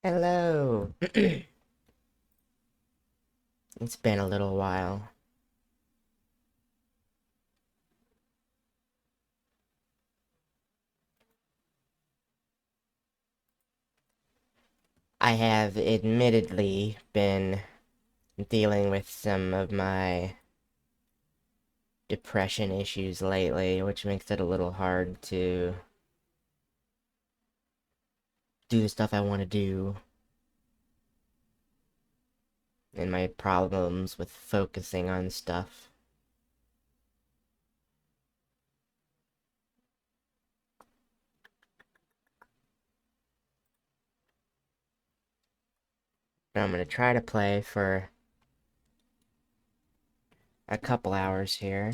Hello. It's been a little while. I have admittedly been dealing with some of my depression issues lately, which makes it a little hard to do the stuff I want to do, and my problems with focusing on stuff. But I'm going to try to play for a couple hours here.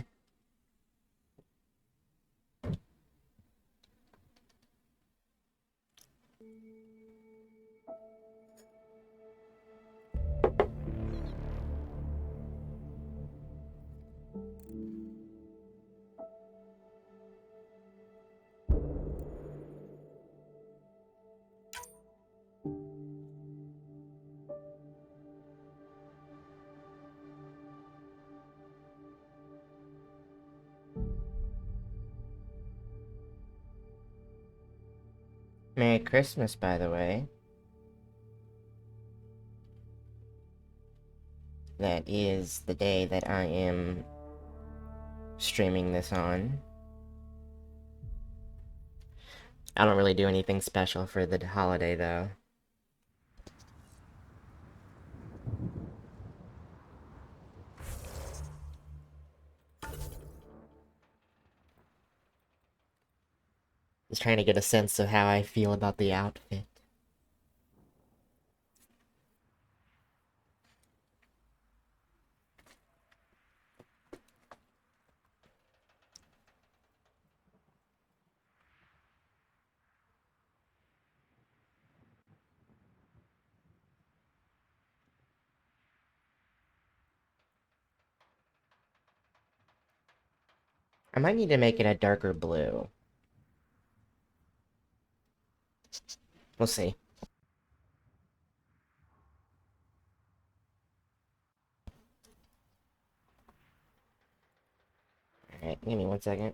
Merry Christmas, by the way. That is the day that I am streaming this on. I don't really do anything special for the holiday, though. Just trying to get a sense of how I feel about the outfit. I might need to make it a darker blue. We'll see. Alright, give me 1 second.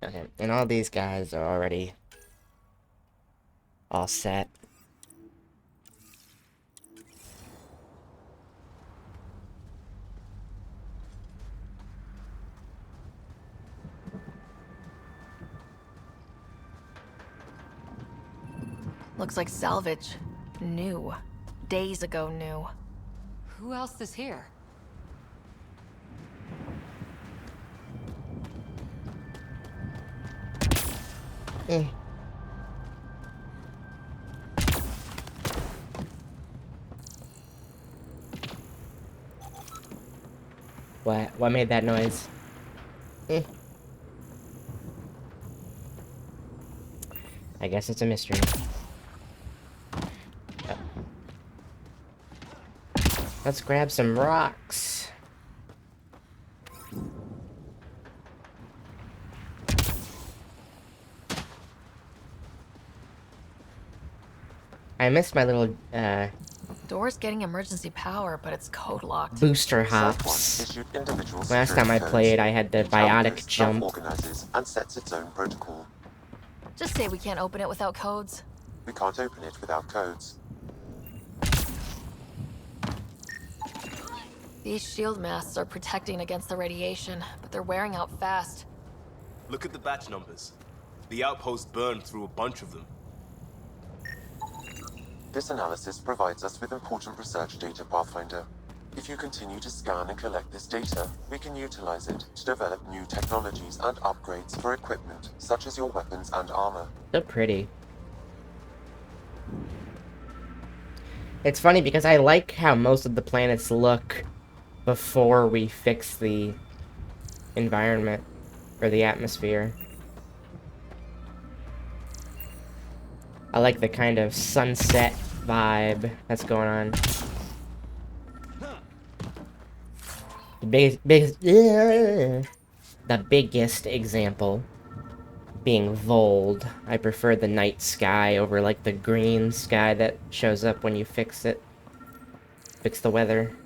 Okay, and all these guys are already all set. Looks like salvage. New. Days ago new. Who else is here? Eh. What made that noise? Eh. I guess it's a mystery. Oh. Let's grab some rocks. I missed my little, Door's getting emergency power, but it's code locked. booster hops. Last time I played, I had the biotic jump. Organizes and sets its own protocol. Just say we can't open it without codes. We can't open it without codes. These shield masks are protecting against the radiation, but they're wearing out fast. Look at the batch numbers. The outpost burned through a bunch of them. This analysis provides us with important research data, Pathfinder. If you continue to scan and collect this data, we can utilize it to develop new technologies and upgrades for equipment, such as your weapons and armor. So pretty. It's funny because I like how most of the planets look before we fix the environment or the atmosphere. I like the kind of sunset vibe that's going on. The biggest example being Vold. I prefer the night sky over like the green sky that shows up when you fix it. Fix the weather.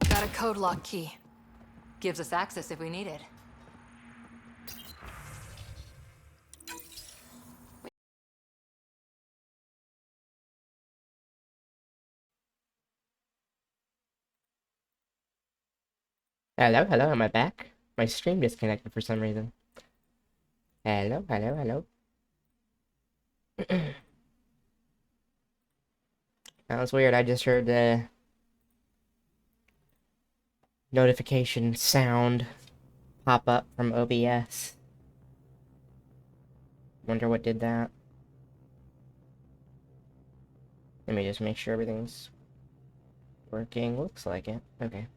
Got a code lock key. Gives us access if we need it. Hello, hello, am I back? My stream disconnected for some reason. Hello, hello, hello. That was weird, I just heard the notification sound pop up from OBS. Wonder what did that. Let me just make sure everything's working. Looks like it. Okay.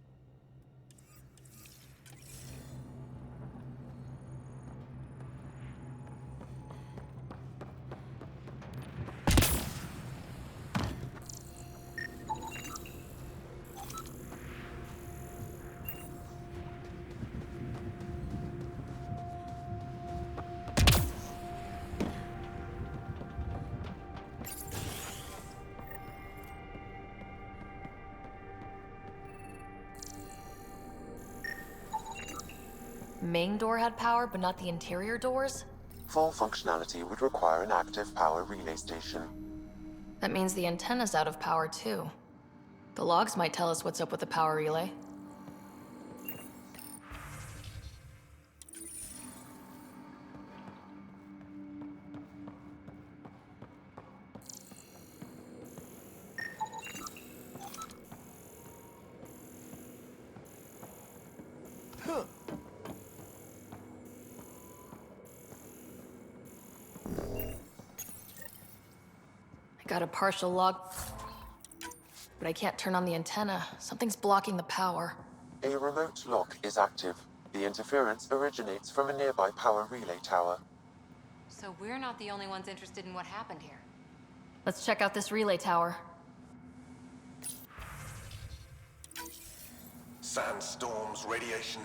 Main door had power, but not the interior doors? Full functionality would require an active power relay station. That means the antenna's out of power too. The logs might tell us what's up with the power relay. I got a partial log, but I can't turn on the antenna. Something's blocking the power. A remote lock is active. The interference originates from a nearby power relay tower. So we're not the only ones interested in what happened here. Let's check out this relay tower. Sandstorms, radiation.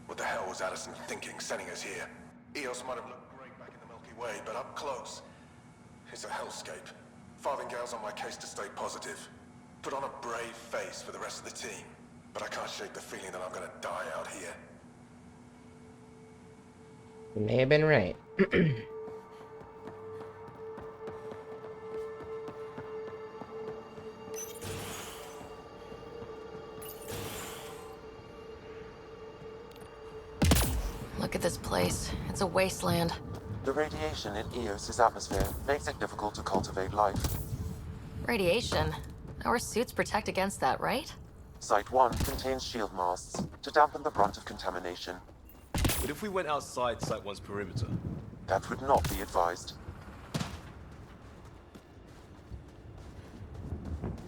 What the hell was Addison thinking sending us here? Eos might have looked great back in the Milky Way, but up close, it's a hellscape. Farthingale's on my case to stay positive. Put on a brave face for the rest of the team, but I can't shake the feeling that I'm gonna die out here. You may have been right. Look at this place. It's a wasteland. The radiation in Eos's atmosphere makes it difficult to cultivate life. Radiation? Our suits protect against that, right? Site 1 contains shield masts to dampen the brunt of contamination. But if we went outside Site 1's perimeter? That would not be advised.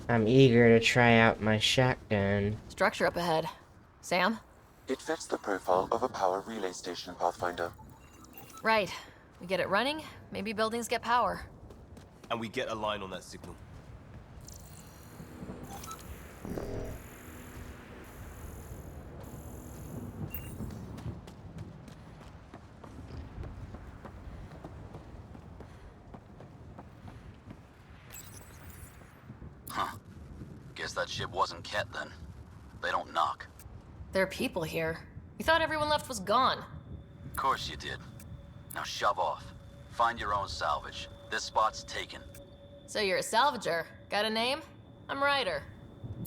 I'm eager to try out my shotgun. Structure up ahead. Sam? It fits the profile of a power relay station, Pathfinder. Right. We get it running, maybe buildings get power. And we get a line on that signal. Huh. Guess that ship wasn't Ket then. They don't knock. There are people here. We thought everyone left was gone. Of course you did. Now shove off. Find your own salvage. This spot's taken. So you're a salvager. Got a name? I'm Ryder.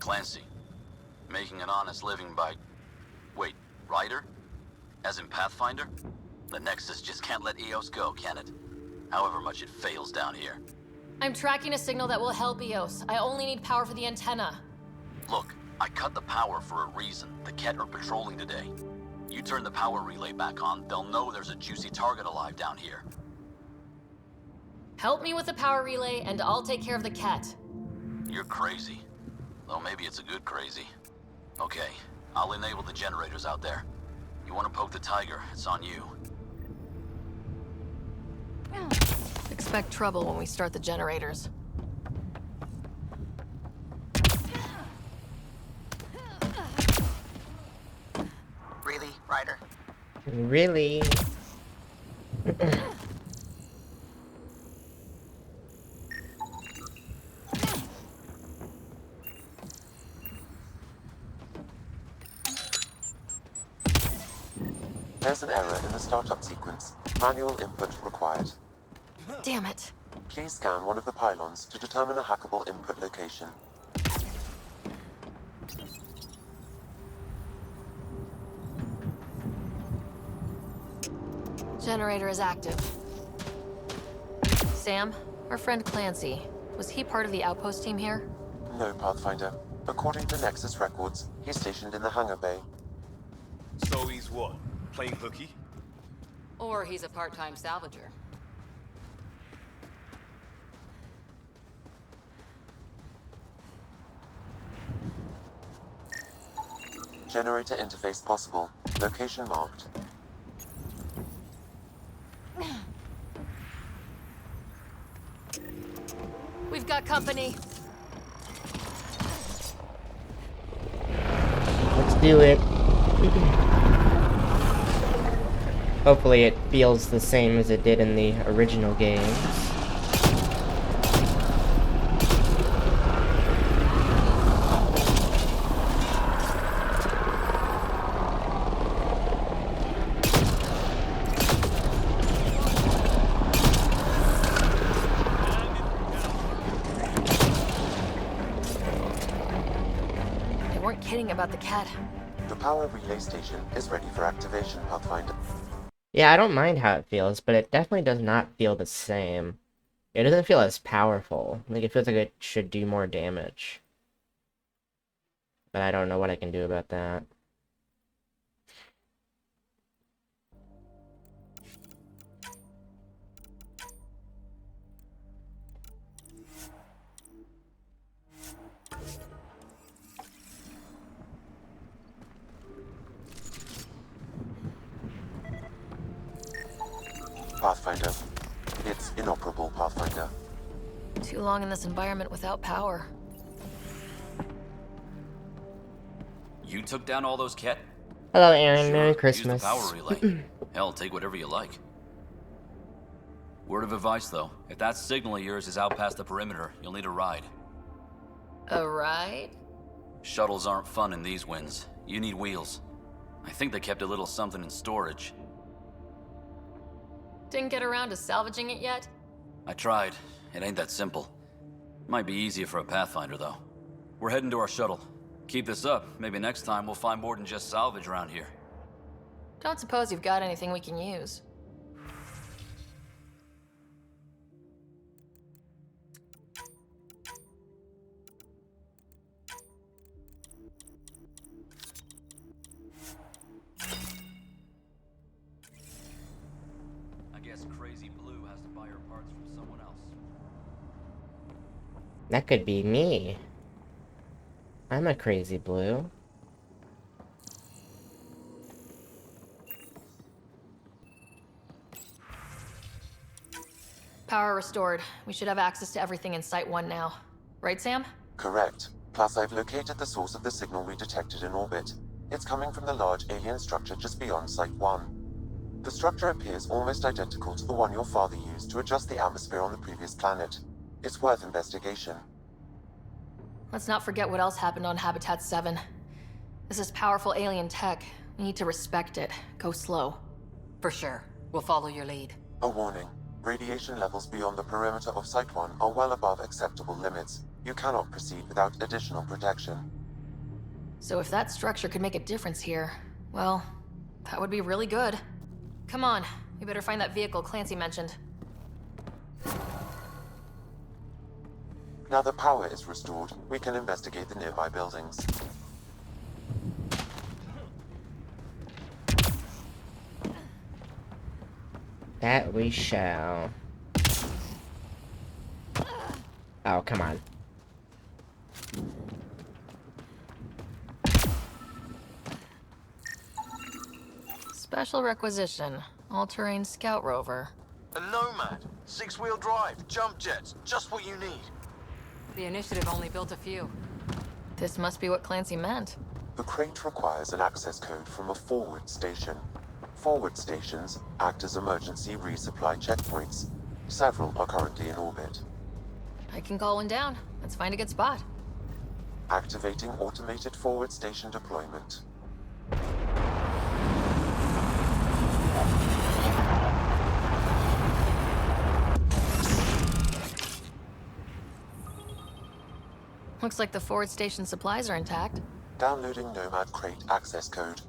Clancy. Making an honest living by... Wait, Ryder? As in Pathfinder? The Nexus just can't let Eos go, can it? However much it fails down here. I'm tracking a signal that will help Eos. I only need power for the antenna. Look, I cut the power for a reason. The Ket are patrolling today. You turn the power relay back on, they'll know there's a juicy target alive down here. Help me with the power relay, and I'll take care of the cat. You're crazy. Though maybe it's a good crazy. Okay, I'll enable the generators out there. You want to poke the tiger, it's on you. Expect trouble when we start the generators. Really, Ryder? Really? There's an error in the startup sequence. Manual input required. Damn it. Please scan one of the pylons to determine a hackable input location. Generator is active. Sam, our friend Clancy, was he part of the outpost team here? No, Pathfinder. According to Nexus records, he's stationed in the hangar bay. So he's what? Playing hooky? Or he's a part-time salvager. Generator interface possible. Location marked. We've got company. Let's do it. Hopefully it feels the same as it did in the original games. They weren't kidding about the cat. The power relay station is ready for activation, Pathfinder. Yeah, I don't mind how it feels, but it definitely does not feel the same. It doesn't feel as powerful. Like, it feels like it should do more damage. But I don't know what I can do about that. Pathfinder. It's inoperable, Pathfinder. Too long in this environment without power. You took down all those Ket? Hello, Aaron. Sure, Merry use the Christmas. power relay. Hell, take whatever you like. Word of advice, though. If that signal of yours is out past the perimeter, you'll need a ride. A ride? Shuttles aren't fun in these winds. You need wheels. I think they kept a little something in storage. Didn't get around to salvaging it yet? I tried. It ain't that simple. Might be easier for a Pathfinder, though. We're heading to our shuttle. Keep this up. Maybe next time we'll find more than just salvage around here. Don't suppose you've got anything we can use. I guess Crazy Blue has to buy her parts from someone else. That could be me. I'm a crazy blue. Power restored. We should have access to everything in Site 1 now. Right, Sam? Correct. Plus, I've located the source of the signal we detected in orbit. It's coming from the large alien structure just beyond Site 1. The structure appears almost identical to the one your father used to adjust the atmosphere on the previous planet. It's worth investigation. Let's not forget what else happened on Habitat 7. This is powerful alien tech. We need to respect it. Go slow. For sure. We'll follow your lead. A warning. Radiation levels beyond the perimeter of Site 1 are well above acceptable limits. You cannot proceed without additional protection. So if that structure could make a difference here, well, that would be really good. Come on, we better find that vehicle Clancy mentioned. Now that power is restored, we can investigate the nearby buildings. That we shall. Oh, come on. Special requisition. All-terrain scout rover. A nomad? 6-wheel drive, jump jets, just what you need. The initiative only built a few. This must be what Clancy meant. The crate requires an access code from a forward station. Forward stations act as emergency resupply checkpoints. Several are currently in orbit. I can call one down. Let's find a good spot. Activating automated forward station deployment. Looks like the forward station supplies are intact. Downloading Nomad crate access code.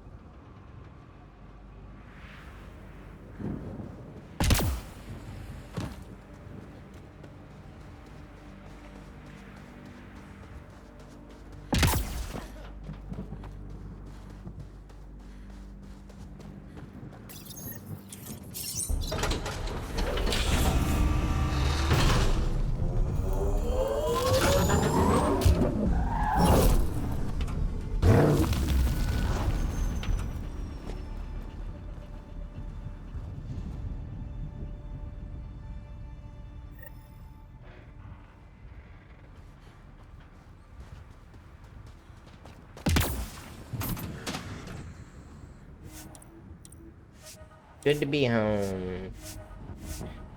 Good to be home.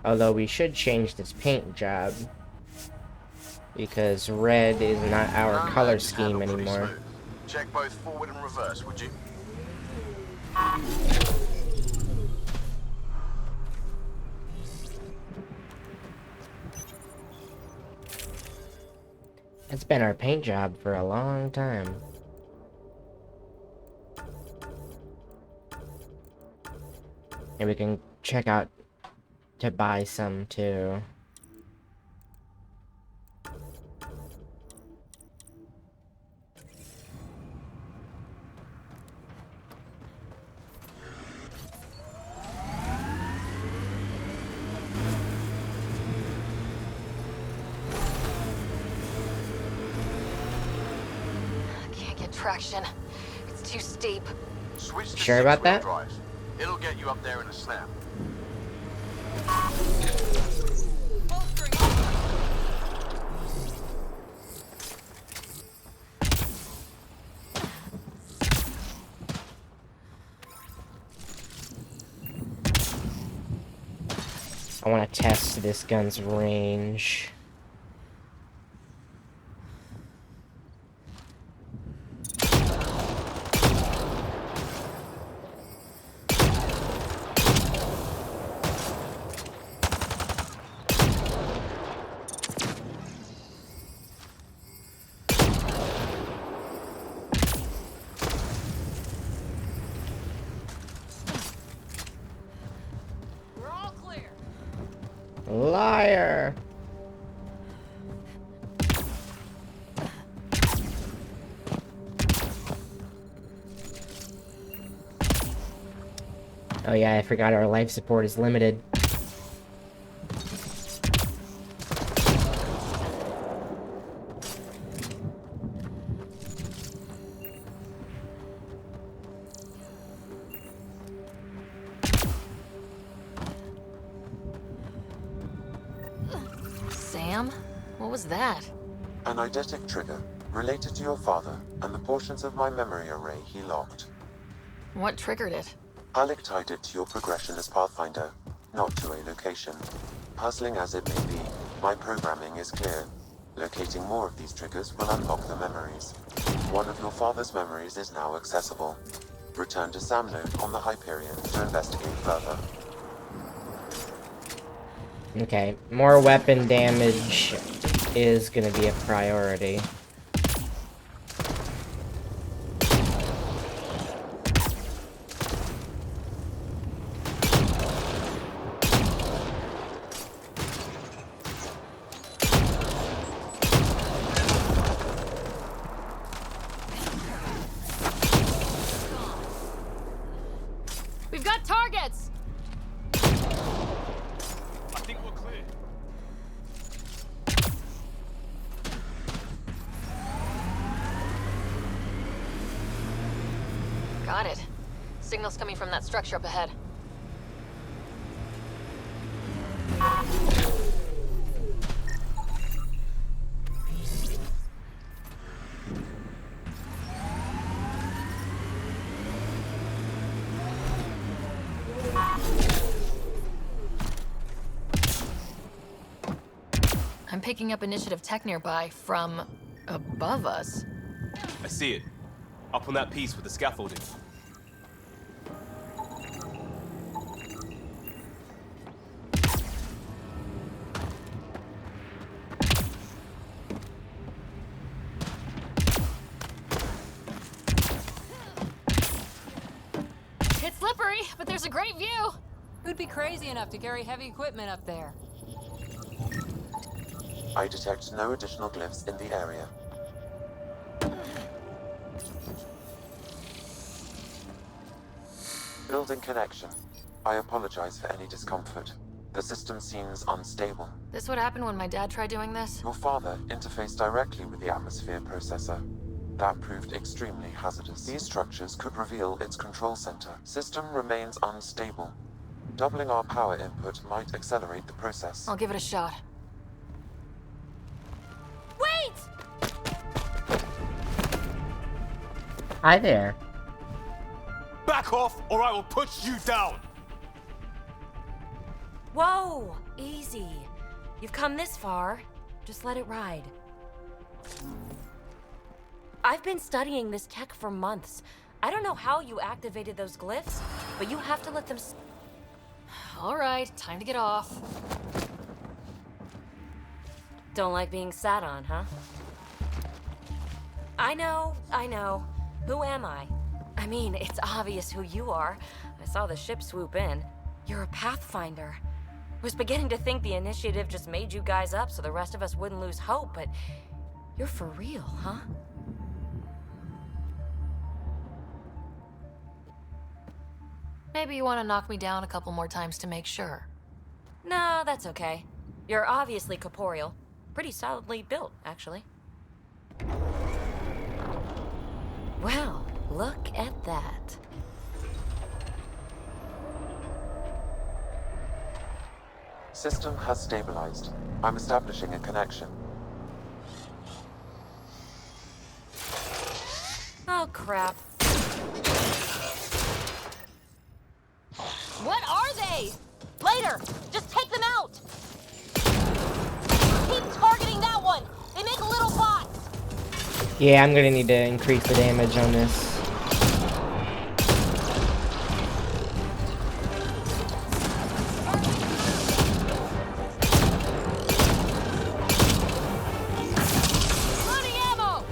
Although we should change this paint job. Because red is not our color scheme anymore. Check both forward and reverse, would you? It's been our paint job for a long time. And we can check out to buy some too. Can't get traction. It's too steep. Switch to Sure about 6-wheel that? drive. It'll get you up there in a snap. I want to test this gun's range. We're all clear. Liar! Oh yeah, I forgot our life support is limited. Sam? What was that? An eidetic trigger related to your father and the portions of my memory array he locked. What triggered it? Alec tied it to your progression as Pathfinder, not to a location. Puzzling as it may be, my programming is clear. Locating more of these triggers will unlock the memories. One of your father's memories is now accessible. Return to Sam Node on the Hyperion to investigate further. Okay, more weapon damage is gonna be a priority. We've got targets! I think we're clear. Got it. Signal's coming from that structure up ahead. I'm picking up initiative tech nearby from above us. I see it. Up on that piece with the scaffolding. It's slippery, but there's a great view. Who'd be crazy enough to carry heavy equipment up there? I detect no additional glyphs in the area. Building connection. I apologize for any discomfort. The system seems unstable. This would happen when my dad tried doing this? Your father interfaced directly with the atmosphere processor. That proved extremely hazardous. These structures could reveal its control center. System remains unstable. Doubling our power input might accelerate the process. I'll give it a shot. Wait! Hi there. Back off, or I will put you down! Whoa! Easy. You've come this far. Just let it ride. I've been studying this tech for months. I don't know how you activated those glyphs, but you have to let them... All right, time to get off. Don't like being sat on, huh? I know. Who am I? I mean, it's obvious who you are. I saw the ship swoop in. You're a Pathfinder. Was beginning to think the initiative just made you guys up so the rest of us wouldn't lose hope, but you're for real, huh? Maybe you want to knock me down a couple more times to make sure. No, that's okay. You're obviously corporeal. Pretty solidly built, actually. Well, look at that. System has stabilized. I'm establishing a connection. Oh, crap. What are they? Later! Just take them out! Keep targeting that one! They make little bots! Yeah, I'm gonna need to increase the damage on this. Loading ammo!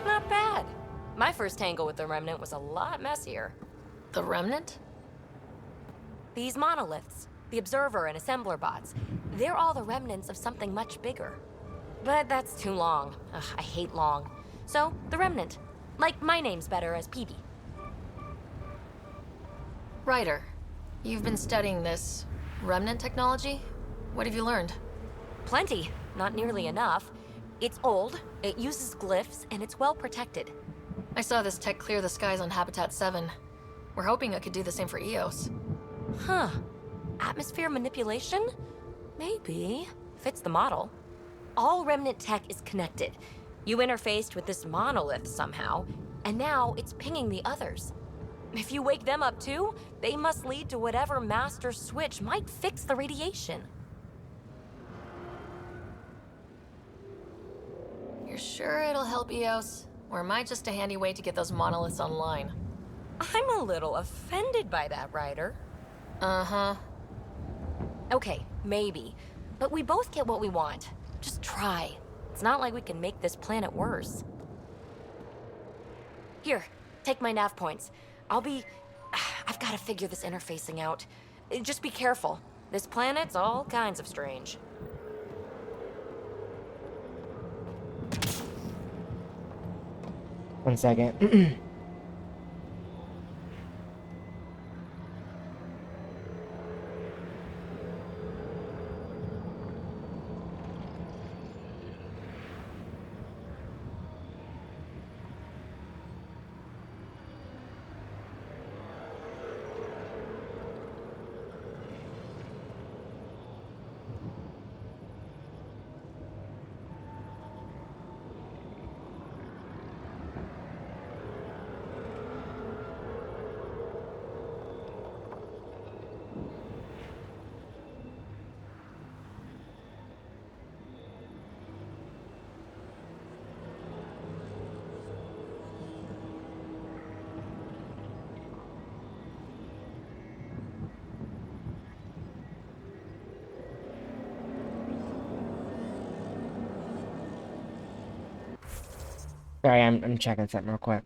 Not bad. My first tangle with the Remnant was a lot messier. The Remnant? These monoliths, the Observer and Assembler bots, they're all the remnants of something much bigger. But that's too long. Ugh, I hate long. So, the Remnant. Like, my name's better as Peavy. Ryder, you've been studying this Remnant technology? What have you learned? Plenty. Not nearly enough. It's old, it uses glyphs, and it's well protected. I saw this tech clear the skies on Habitat 7. We're hoping it could do the same for Eos. Huh. Atmosphere manipulation? Maybe. Fits the model. All Remnant tech is connected. You interfaced with this monolith somehow, and now it's pinging the others. If you wake them up too, they must lead to whatever master switch might fix the radiation. You're sure it'll help Eos? Or am I just a handy way to get those monoliths online? I'm a little offended by that, Ryder. Uh-huh. Okay, maybe. But we both get what we want. Just try. It's not like we can make this planet worse. Here, take my nav points. I've got to figure this interfacing out. Just be careful. This planet's all kinds of strange. One second. Sorry, I'm checking something real quick.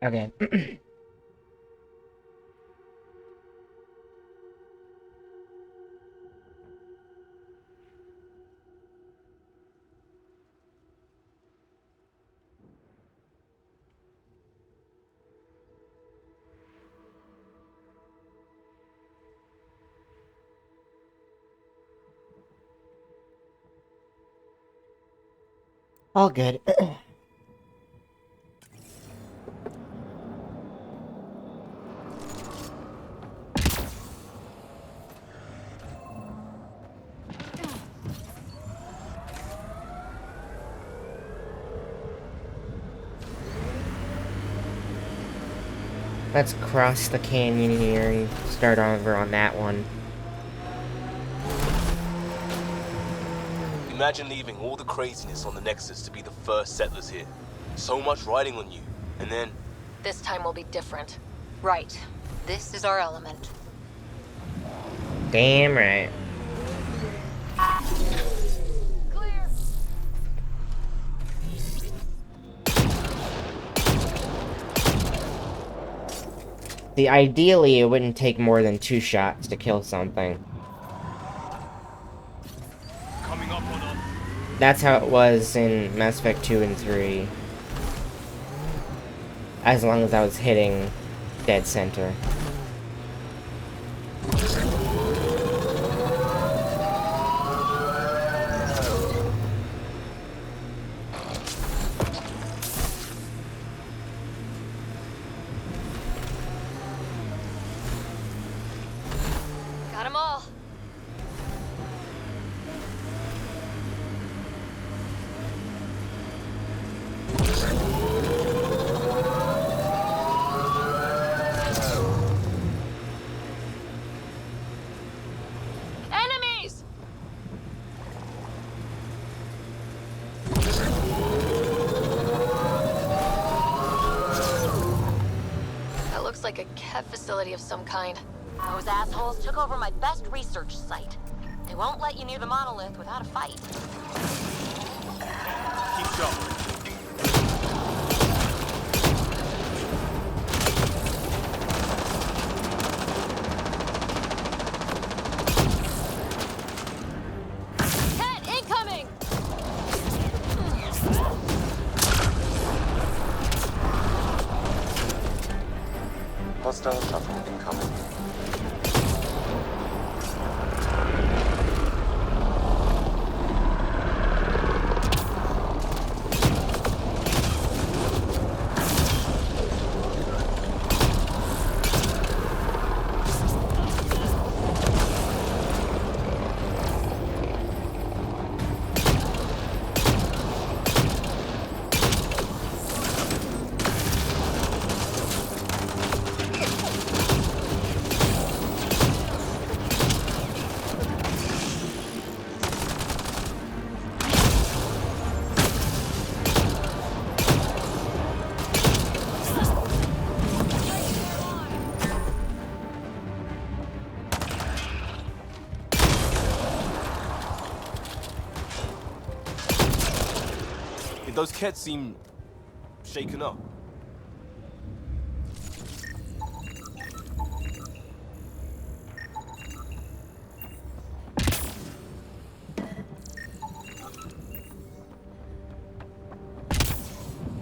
Okay. All good. Let's cross the canyon here and start over on that one. Imagine leaving all the craziness on the Nexus to be the first settlers here. So much riding on you, and then... This time will be different. Right. This is our element. Damn right. Clear. See, ideally, it wouldn't take more than 2 shots to kill something. Coming up on us. That's how it was in Mass Effect 2 and 3. As long as I was hitting dead center. Got 'em all. Enemies! That looks like a Kev facility of some kind. Those assholes took over my best research site. They won't let you near the monolith without a fight. Keep sharp. Cat incoming! Hostile shuttle incoming. Those cats seem shaken up.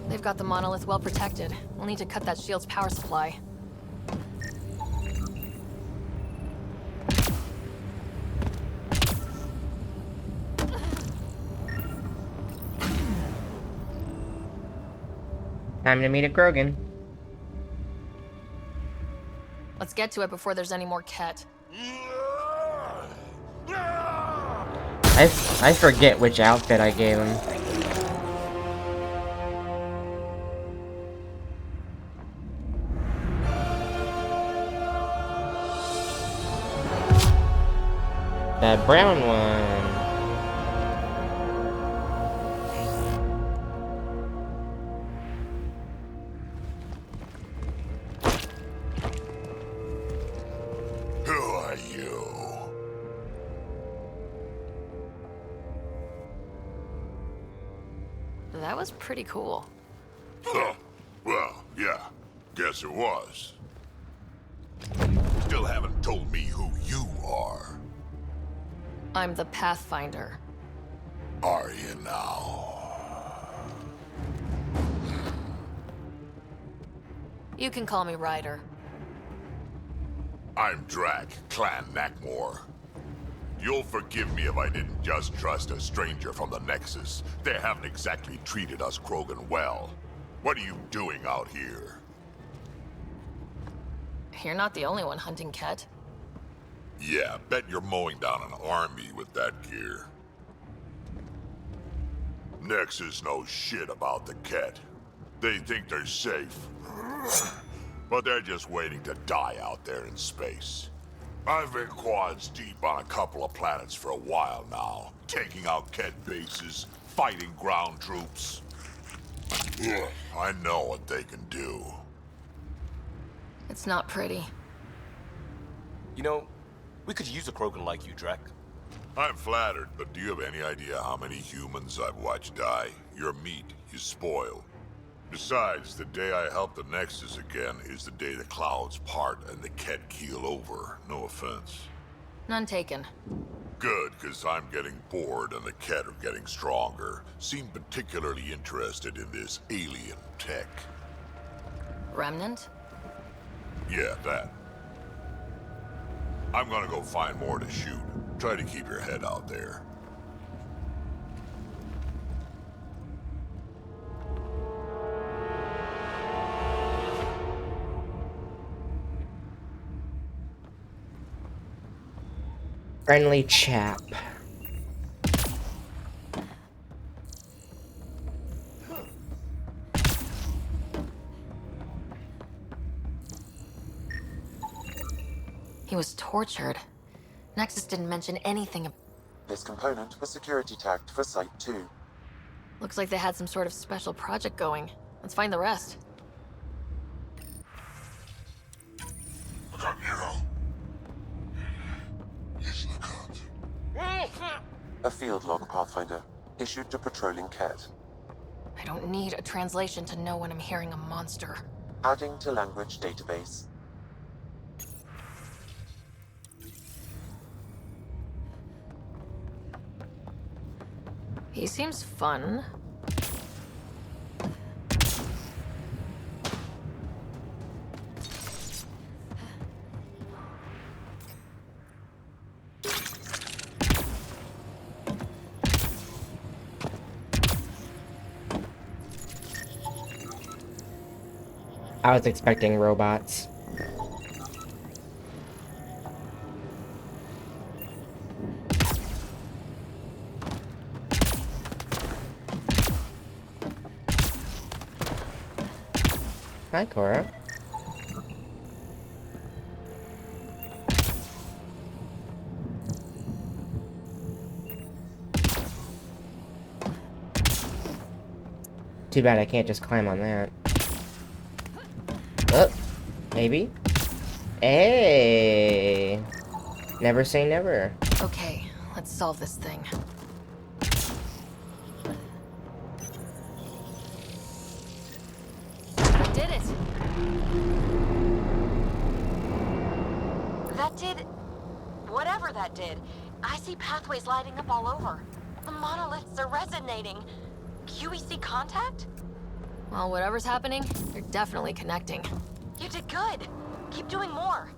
They've got the monolith well protected. We'll need to cut that shield's power supply. Time to meet a Krogan. Let's get to it before there's any more Ket. I forget which outfit I gave him. That brown one. Who are you? That was pretty cool. Huh. Well, yeah. Guess it was. Still haven't told me who you are. I'm the Pathfinder. Are you now? You can call me Ryder. I'm Drac, Clan Nakmor. You'll forgive me if I didn't just trust a stranger from the Nexus. They haven't exactly treated us Krogan well. What are you doing out here? You're not the only one hunting Ket. Yeah, bet you're mowing down an army with that gear. Nexus knows shit about the Ket. They think they're safe. But they're just waiting to die out there in space. I've been quads deep on a couple of planets for a while now, taking out Ket bases, fighting ground troops. Ugh, I know what they can do. It's not pretty. You know, we could use a Krogan like you, Drac. I'm flattered, but do you have any idea how many humans I've watched die? Your meat is spoiled. Besides, the day I help the Nexus again is the day the clouds part and the Ket keel over. No offense. None taken. Good, because I'm getting bored and the Ket are getting stronger. Seem particularly interested in this alien tech. Remnant? Yeah, that. I'm gonna go find more to shoot. Try to keep your head out there. Friendly chap. He was tortured. Nexus didn't mention anything. This component was security tagged for Site 2. Looks like they had some sort of special project going. Let's find the rest. A field log, Pathfinder, issued to patrolling Ket. I don't need a translation to know when I'm hearing a monster. Adding to language database. He seems fun. I was expecting robots. Hi, Cora. Too bad I can't just climb on that. Oh, maybe? Hey! Never say never. Okay, let's solve this thing. I did it! That did... whatever that did. I see pathways lighting up all over. The monoliths are resonating. QEC contact? Well, whatever's happening, they're definitely connecting. You did good. Keep doing more.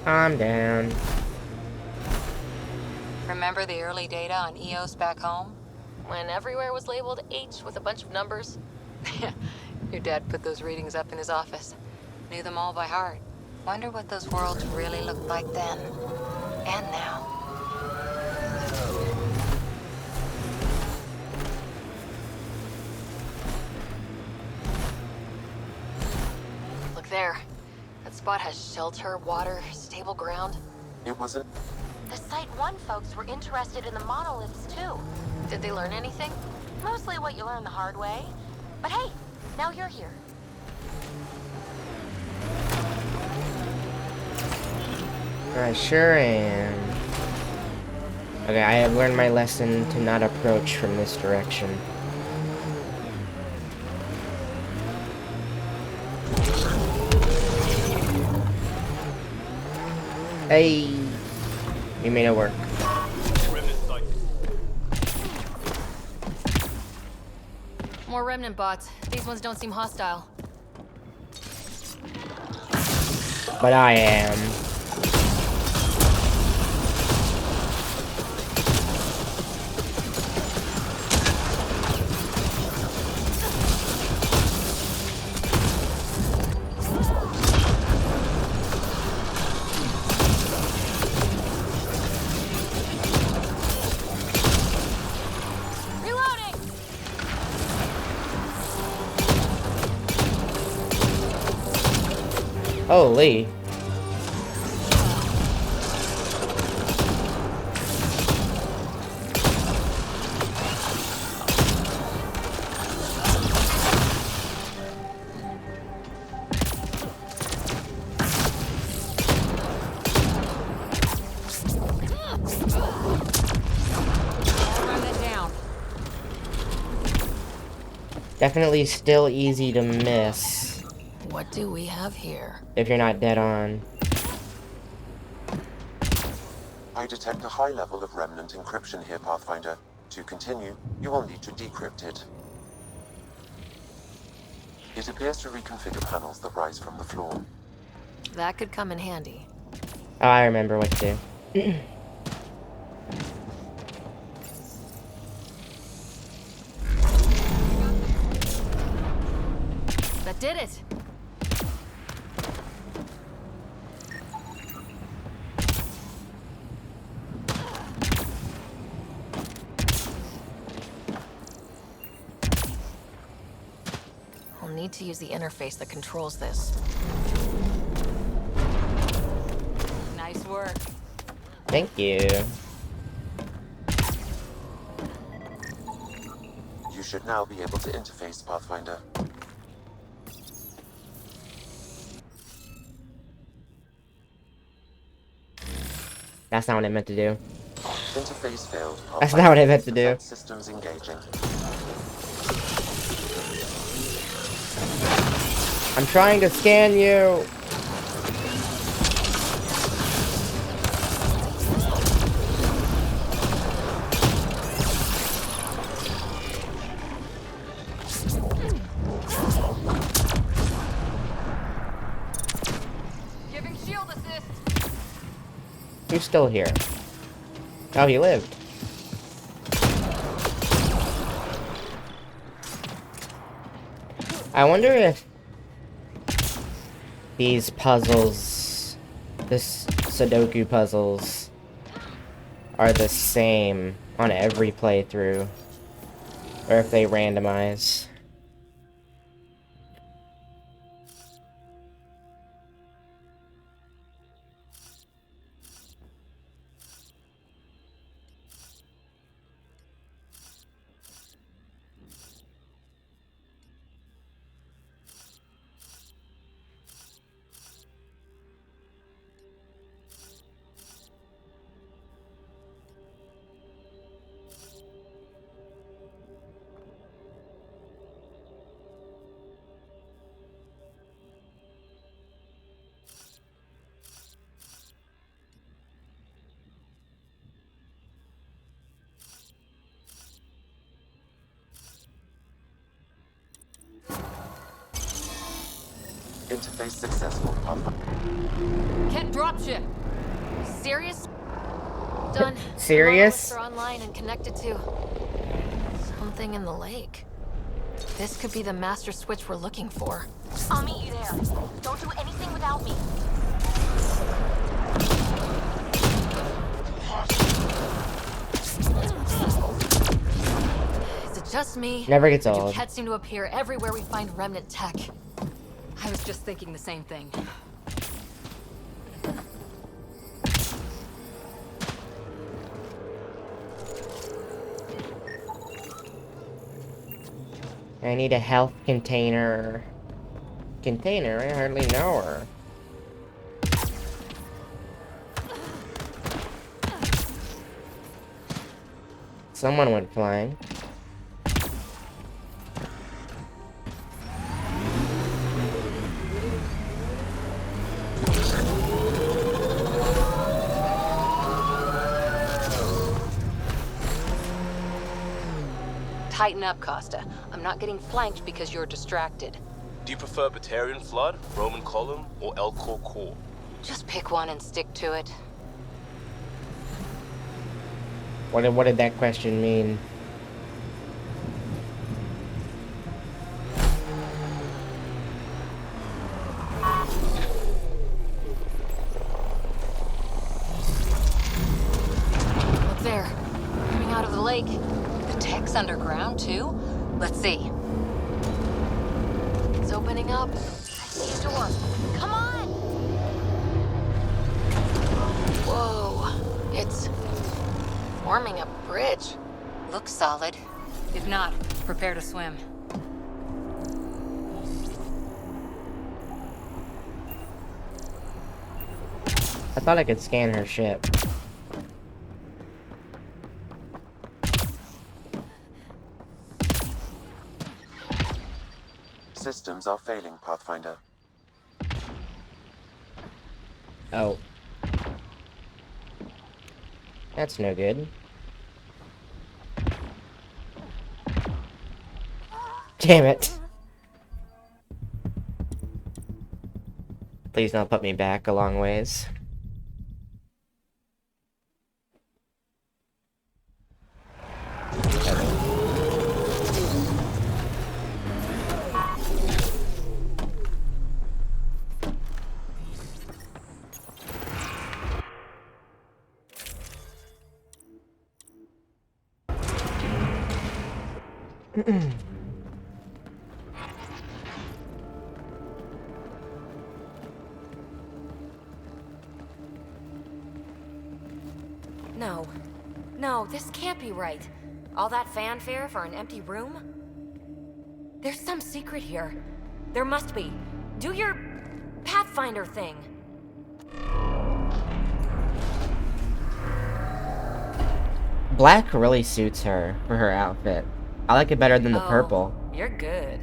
Calm down. Remember the early data on EOS back home? When everywhere was labeled H with a bunch of numbers. Your dad put those readings up in his office. Knew them all by heart. Wonder what those worlds really looked like then. And now. Look there. That spot has shelter, water, stable ground. It was a... The Site 1 folks were interested in the monoliths too. Did they learn anything? Mostly what you learn the hard way. But hey, now you're here. I sure am. Okay, I have learned my lesson to not approach from this direction. Hey! You made it work. More remnant bots. These ones don't seem hostile. But I am. Holy. Definitely still easy to miss. What do we have here? If you're not dead on. I detect a high level of remnant encryption here, Pathfinder. To continue, you will need to decrypt it. It appears to reconfigure panels that rise from the floor. That could come in handy. Oh, I remember what to do. That did it! I'll need to use the interface that controls this. Nice work. Thank you. You should now be able to interface, Pathfinder. That's not what I meant to do. Interface failed. That's not what I meant to do. Defense systems engaging. I'm trying to scan you. Giving shield assist. Who's still here? Oh, he lived. I wonder if these puzzles, this Sudoku puzzles, are the same on every playthrough, or if they randomize. Interface successful, Pathfinder. Can't dropship. Serious? Done. Serious? The monoliths are online and connected to something in the lake. This could be the master switch we're looking for. I'll meet you there. Don't do anything without me. Is it just me? Never gets Or do old. cats seem to appear everywhere we find remnant tech? I was just thinking the same thing. I need a health container. Container? I hardly know her. Someone went flying. Tighten up, Costa. I'm not getting flanked because you're distracted. Do you prefer Batarian Flood, Roman Column, or Elcor Core? Just pick one and stick to it. What did that question mean? Look there. Coming out of the lake. The tech's underground, too? Let's see. It's opening up. I see a door. Come on! Whoa. It's forming a bridge. Looks solid. If not, prepare to swim. I thought I could scan her ship. Systems are failing, Pathfinder. Oh. That's no good. Damn it. Please don't put me back a long ways. No. No, this can't be right. All that fanfare for an empty room? There's some secret here. There must be. Do your Pathfinder thing. Black really suits her for her outfit. I like it better than the purple. You're good.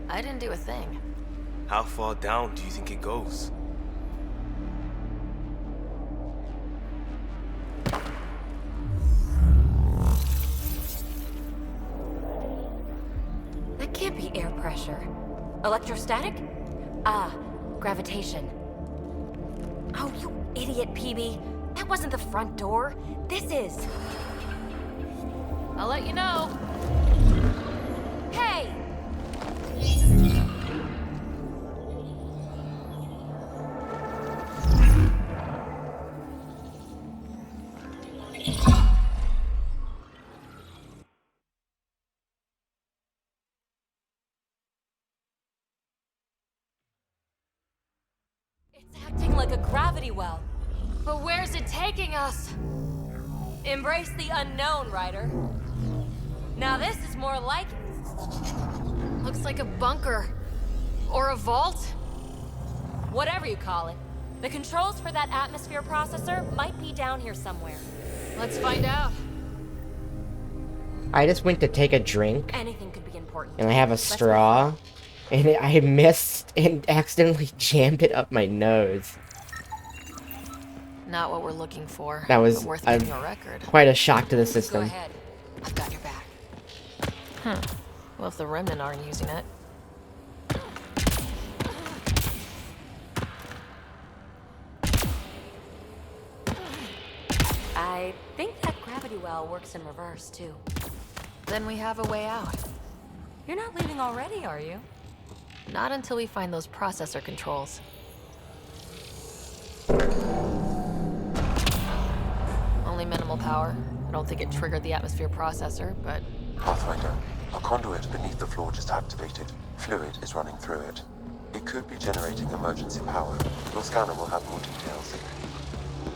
I didn't do a thing. How far down do you think it goes? That can't be air pressure. Electrostatic? Ah, gravitation. Oh, you idiot, PB. That wasn't the front door. This is. I'll let you know. Hey! It's acting like a gravity well. But where's it taking us? Embrace the unknown, Ryder. Now this is more like it. Looks like a bunker. Or a vault? Whatever you call it. The controls for that atmosphere processor might be down here somewhere. Let's find out. I just went to take a drink, Anything could be important. and I have a straw, and I missed and accidentally jammed it up my nose. Not what we're looking for. That was but worth a- keeping a record. Quite a shock to the Go system. ahead. I've got your back. Well, if the Remnant aren't using it. I think that gravity well works in reverse, too. Then we have a way out. You're not leaving already, are you? Not until we find those processor controls. Only minimal power. I don't think it triggered the atmosphere processor, but Pathfinder, a conduit beneath the floor just activated. Fluid is running through it. It could be generating emergency power. Your scanner will have more details.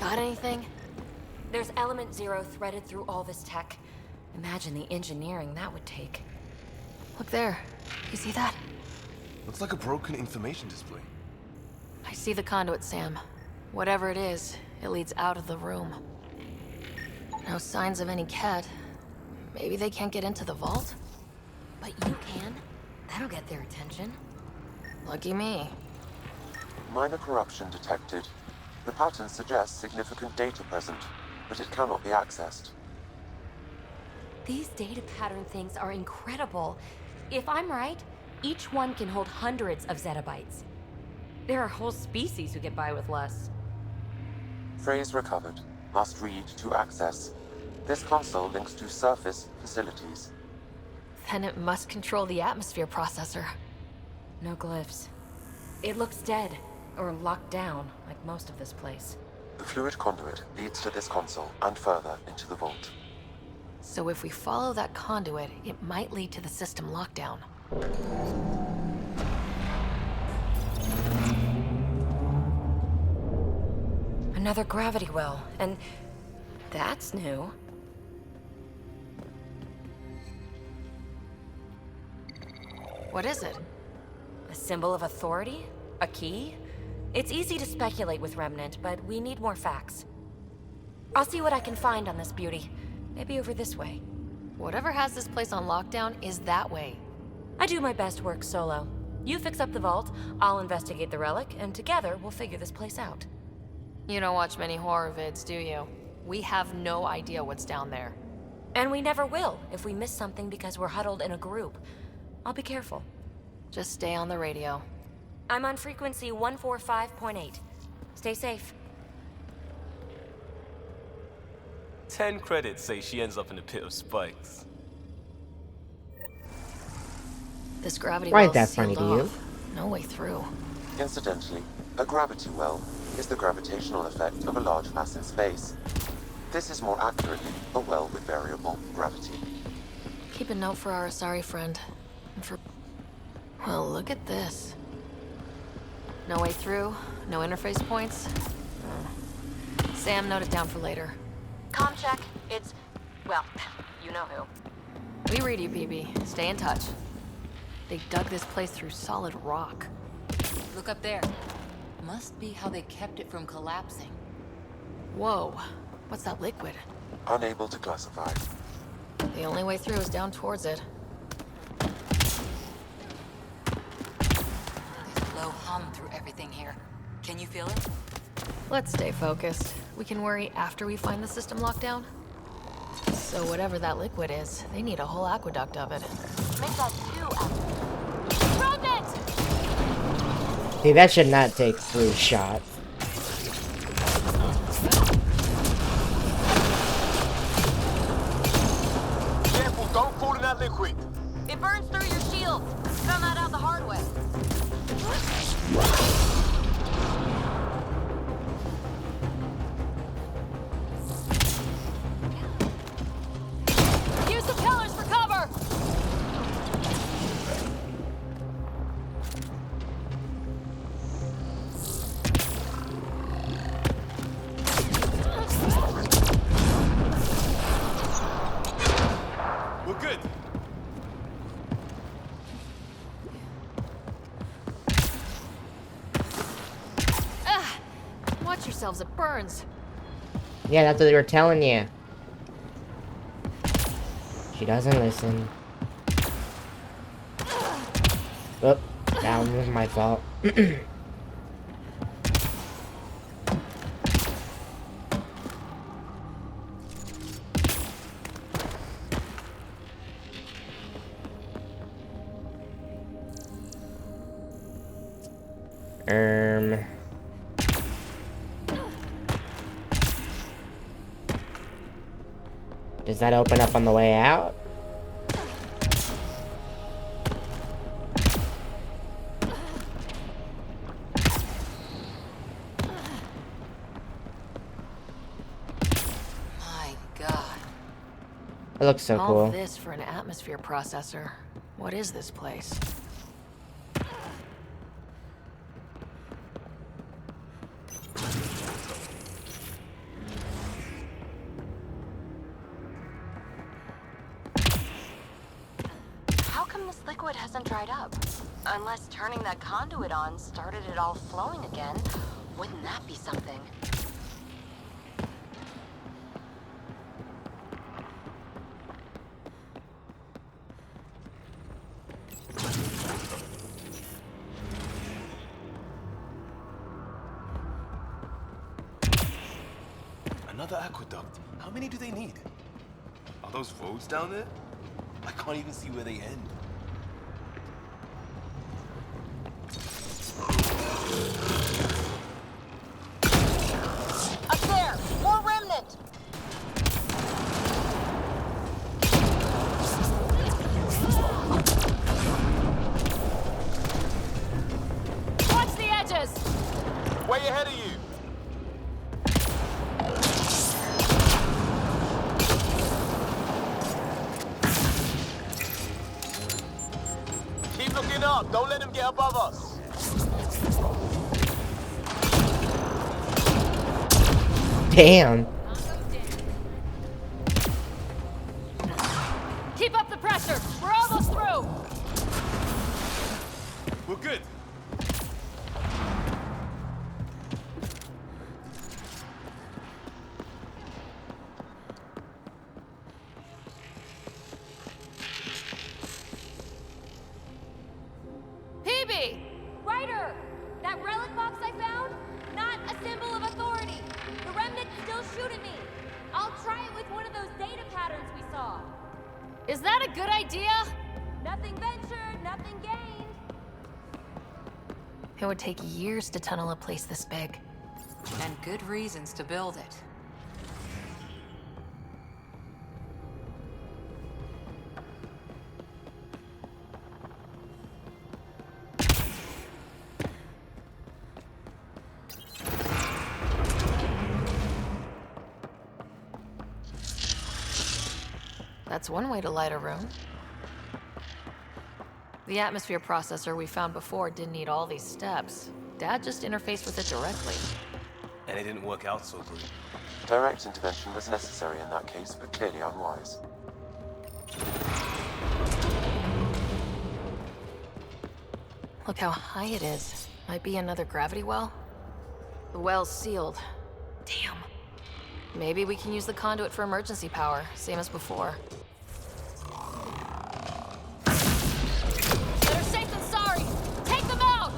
got anything? There's element zero threaded through all this tech. Imagine the engineering that would take. Look there. You see that? Looks like a broken information display. I see the conduit, Sam. Whatever it is, it leads out of the room. No signs of any cat. Maybe they can't get into the vault? But you can. That'll get their attention. Lucky me. Minor corruption detected. The pattern suggests significant data present, but it cannot be accessed. These data pattern things are incredible. If I'm right, each one can hold hundreds of zettabytes. There are whole species who get by with less. Phrase recovered. Must read to access. This console links to surface facilities. Then it must control the atmosphere processor. No glyphs. It looks dead, or locked down, like most of this place. The fluid conduit leads to this console and further into the vault. So if we follow that conduit, it might lead to the system lockdown. Another gravity well, and that's new. What is it? A symbol of authority? A key? It's easy to speculate with Remnant, but we need more facts. I'll see what I can find on this beauty. Maybe over this way. Whatever has this place on lockdown is that way. I do my best work solo. You fix up the vault, I'll investigate the relic, and together we'll figure this place out. You don't watch many horror vids, do you? We have no idea what's down there. And we never will if we miss something because we're huddled in a group. I'll be careful. Just stay on the radio. I'm on frequency 145.8. Stay safe. 10 credits say she ends up in a pit of spikes. This gravity Why is well's that funny sealed to you? off. No way through. Incidentally, a gravity well is the gravitational effect of a large mass in space. This is more accurately a well with variable gravity. Keep a note for our Asari friend. And for... Well, look at this. No way through, no interface points. Sam, note it down for later. Comm check. It's... well, you know who. We read you, PB. Stay in touch. They dug this place through solid rock. Look up there. Must be how they kept it from collapsing. Whoa. What's that liquid? Unable to classify. The only way through is down towards it. There's a low hum through everything here. Can you feel it? Let's stay focused. We can worry after we find the system lockdown. So whatever that liquid is, they need a whole aqueduct of it. Make that 2 after. Remnant! See, that should not take 3 shots. Careful, don't fall in that liquid. It burns through your shield. Found that out the hard way. Use the pillars for cover! We're good. Watch yourselves, it burns. Yeah, that's what they were telling you. She doesn't listen. Oh, that one was my fault. Does that open up on the way out? My God. It looks so All cool. this for an atmosphere processor. What is this place? How come this liquid hasn't dried up? Unless turning that conduit on started it all flowing again. Wouldn't that be something? Another aqueduct. How many do they need? Are those roads down there? I can't even see where they end. Up there! More remnant! Watch the edges! Way ahead of you! Keep looking up. Don't let him get above us. Damn. Keep up the pressure. We're almost through. We're good. PB! Ryder! That relic box I found? Not a symbol of authority. The remnants still shoot at me. I'll try it with one of those data patterns we saw. Is that a good idea? Nothing ventured, nothing gained. It would take years to tunnel a place this big. And good reasons to build it. That's one way to light a room. The atmosphere processor we found before didn't need all these steps. Dad just interfaced with it directly. And it didn't work out so good. Direct intervention was necessary in that case, but clearly unwise. Look how high it is. Might be another gravity well. The well's sealed. Damn. Maybe we can use the conduit for emergency power, same as before. Better safe than sorry! Take them out!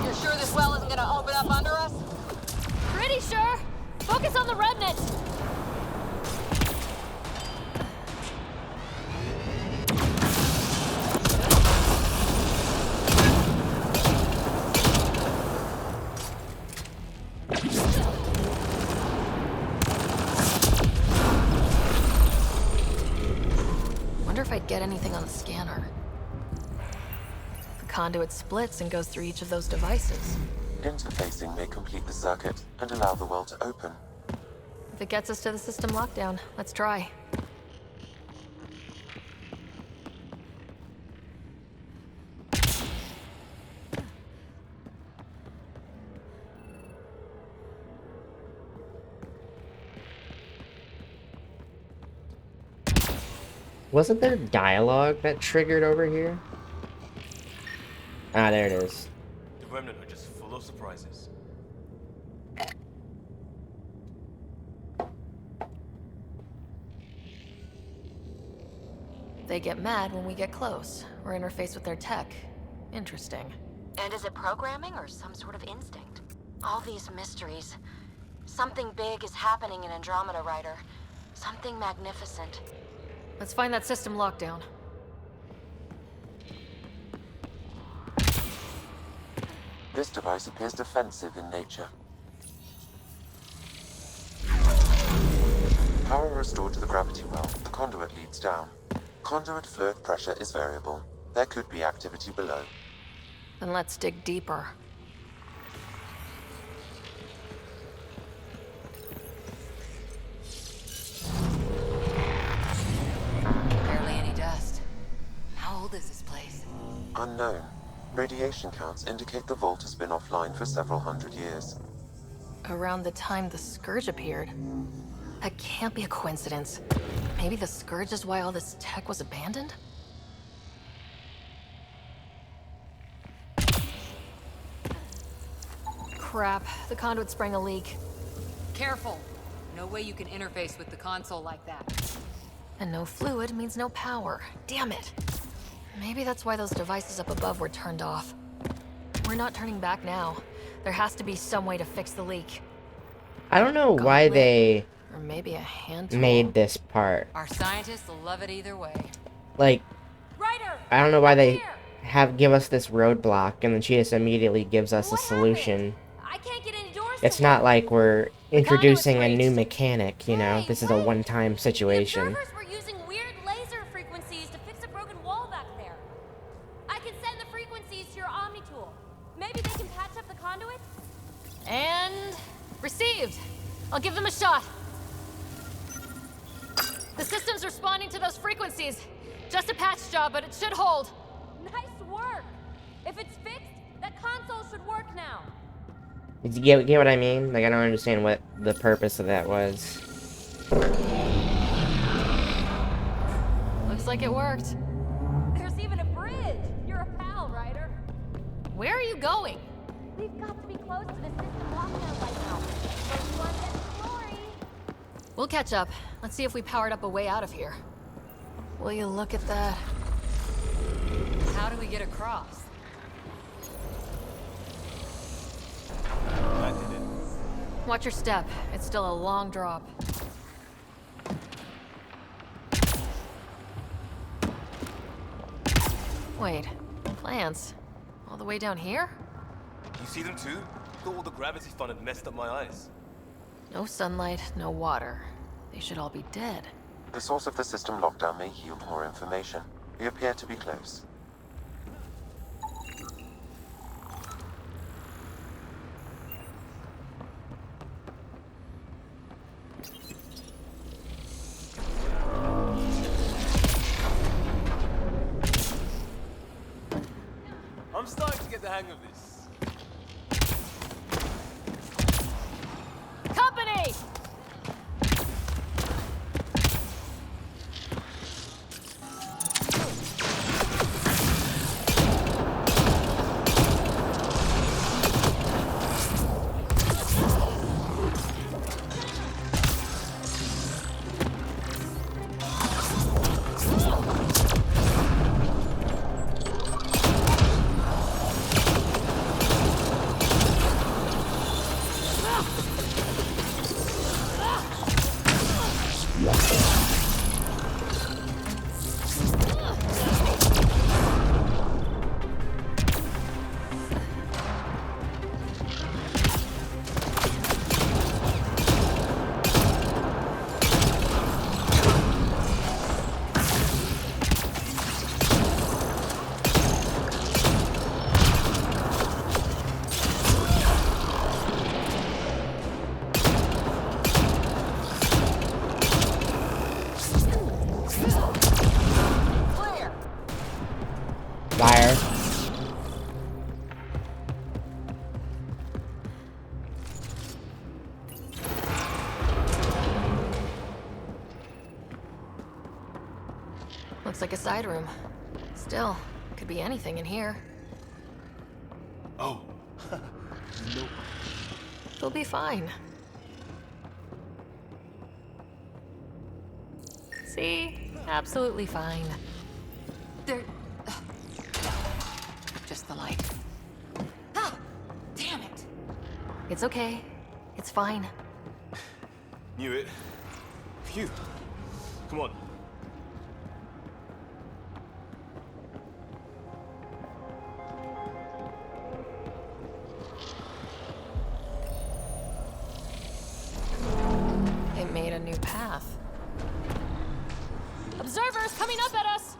You're sure this well isn't gonna open up under us? Pretty sure! Focus on the remnant! Wonder if I'd get anything on the scanner. The conduit splits and goes through each of those devices. Interfacing may complete the circuit and allow the well to open. If it gets us to the system lockdown, let's try. Wasn't there dialogue that triggered over here? Ah, there it is. The Remnant are just full of surprises. They get mad when we get close, or interface with their tech. Interesting. And is it programming or some sort of instinct? All these mysteries. Something big is happening in Andromeda, Ryder. Something magnificent. Let's find that system lockdown. This device appears defensive in nature. Power restored to the gravity well. The conduit leads down. Conduit fluid pressure is variable. There could be activity below. Then let's dig deeper. Barely any dust. How old is this place? Unknown. Radiation counts indicate the vault has been offline for several hundred years. Around the time the Scourge appeared. That can't be a coincidence. Maybe the Scourge is why all this tech was abandoned? Crap, the conduit sprang a leak. Careful. No way you can interface with the console like that. And no fluid means no power. Damn it. Maybe that's why those devices up above were turned off. We're not turning back now. There has to be some way to fix the leak. I don't know why they Or maybe a hand tool. made this part. Our scientists will love it either way. Like, Ryder! I don't know why they Here! give us this roadblock and then she just immediately gives us a What solution. I can't get any doors It's to not work. like we're introducing a new breached. mechanic, you know? Hey, This is a wait. one-time The situation. observers were using weird laser frequencies to fix a broken wall back there. I can send the frequencies to your Omni tool. Maybe they can patch up the conduit? And received. I'll give them a shot. The system's responding to those frequencies. Just a patch job, but it should hold. Nice work! If it's fixed, that console should work now. You get what I mean? Like, I don't understand what the purpose of that was. Looks like it worked. There's even a bridge. You're a pal, Ryder. Where are you going? We've got to be close to the system lockdown by now. First one gets glory. We'll catch up. Let's see if we powered up a way out of here. Will you look at that? How do we get across? I did it. Watch your step. It's still a long drop. Wait, plants? All the way down here? You see them too? Thought all the gravity fun had messed up my eyes. No sunlight, no water. They should all be dead. The source of the system lockdown may yield more information. We appear to be close. I'm starting to get the hang of this. Company! Liar. Looks like a side room. Still, could be anything in here. Oh. No. They'll be fine. See? Absolutely fine. There... Just the light. Ah! Damn it! It's okay. It's fine. Knew it. Phew. Come on. It made a new path. Observers coming up at us!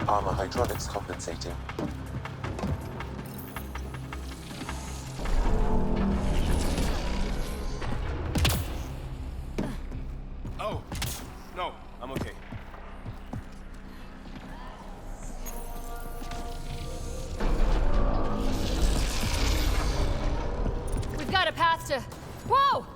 Armor hydraulics compensating. Oh. No, I'm okay. We've got a path to... Whoa!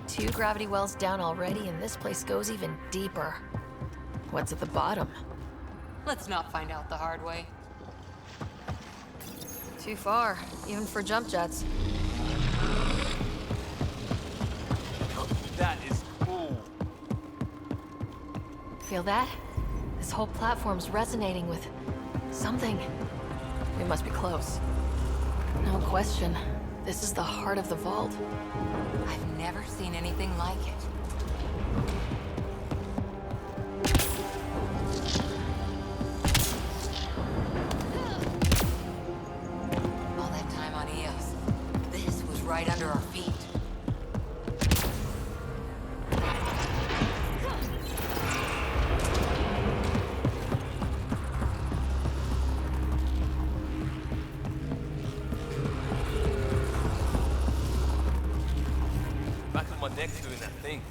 Two gravity wells down already, and this place goes even deeper. What's at the bottom? Let's not find out the hard way. Too far, even for jump jets. That is cool. Feel that? This whole platform's resonating with something. We must be close. No question. This is the heart of the vault. I've never seen anything like it. All that time on Eos, this was right under our feet. Back on my neck doing that thing.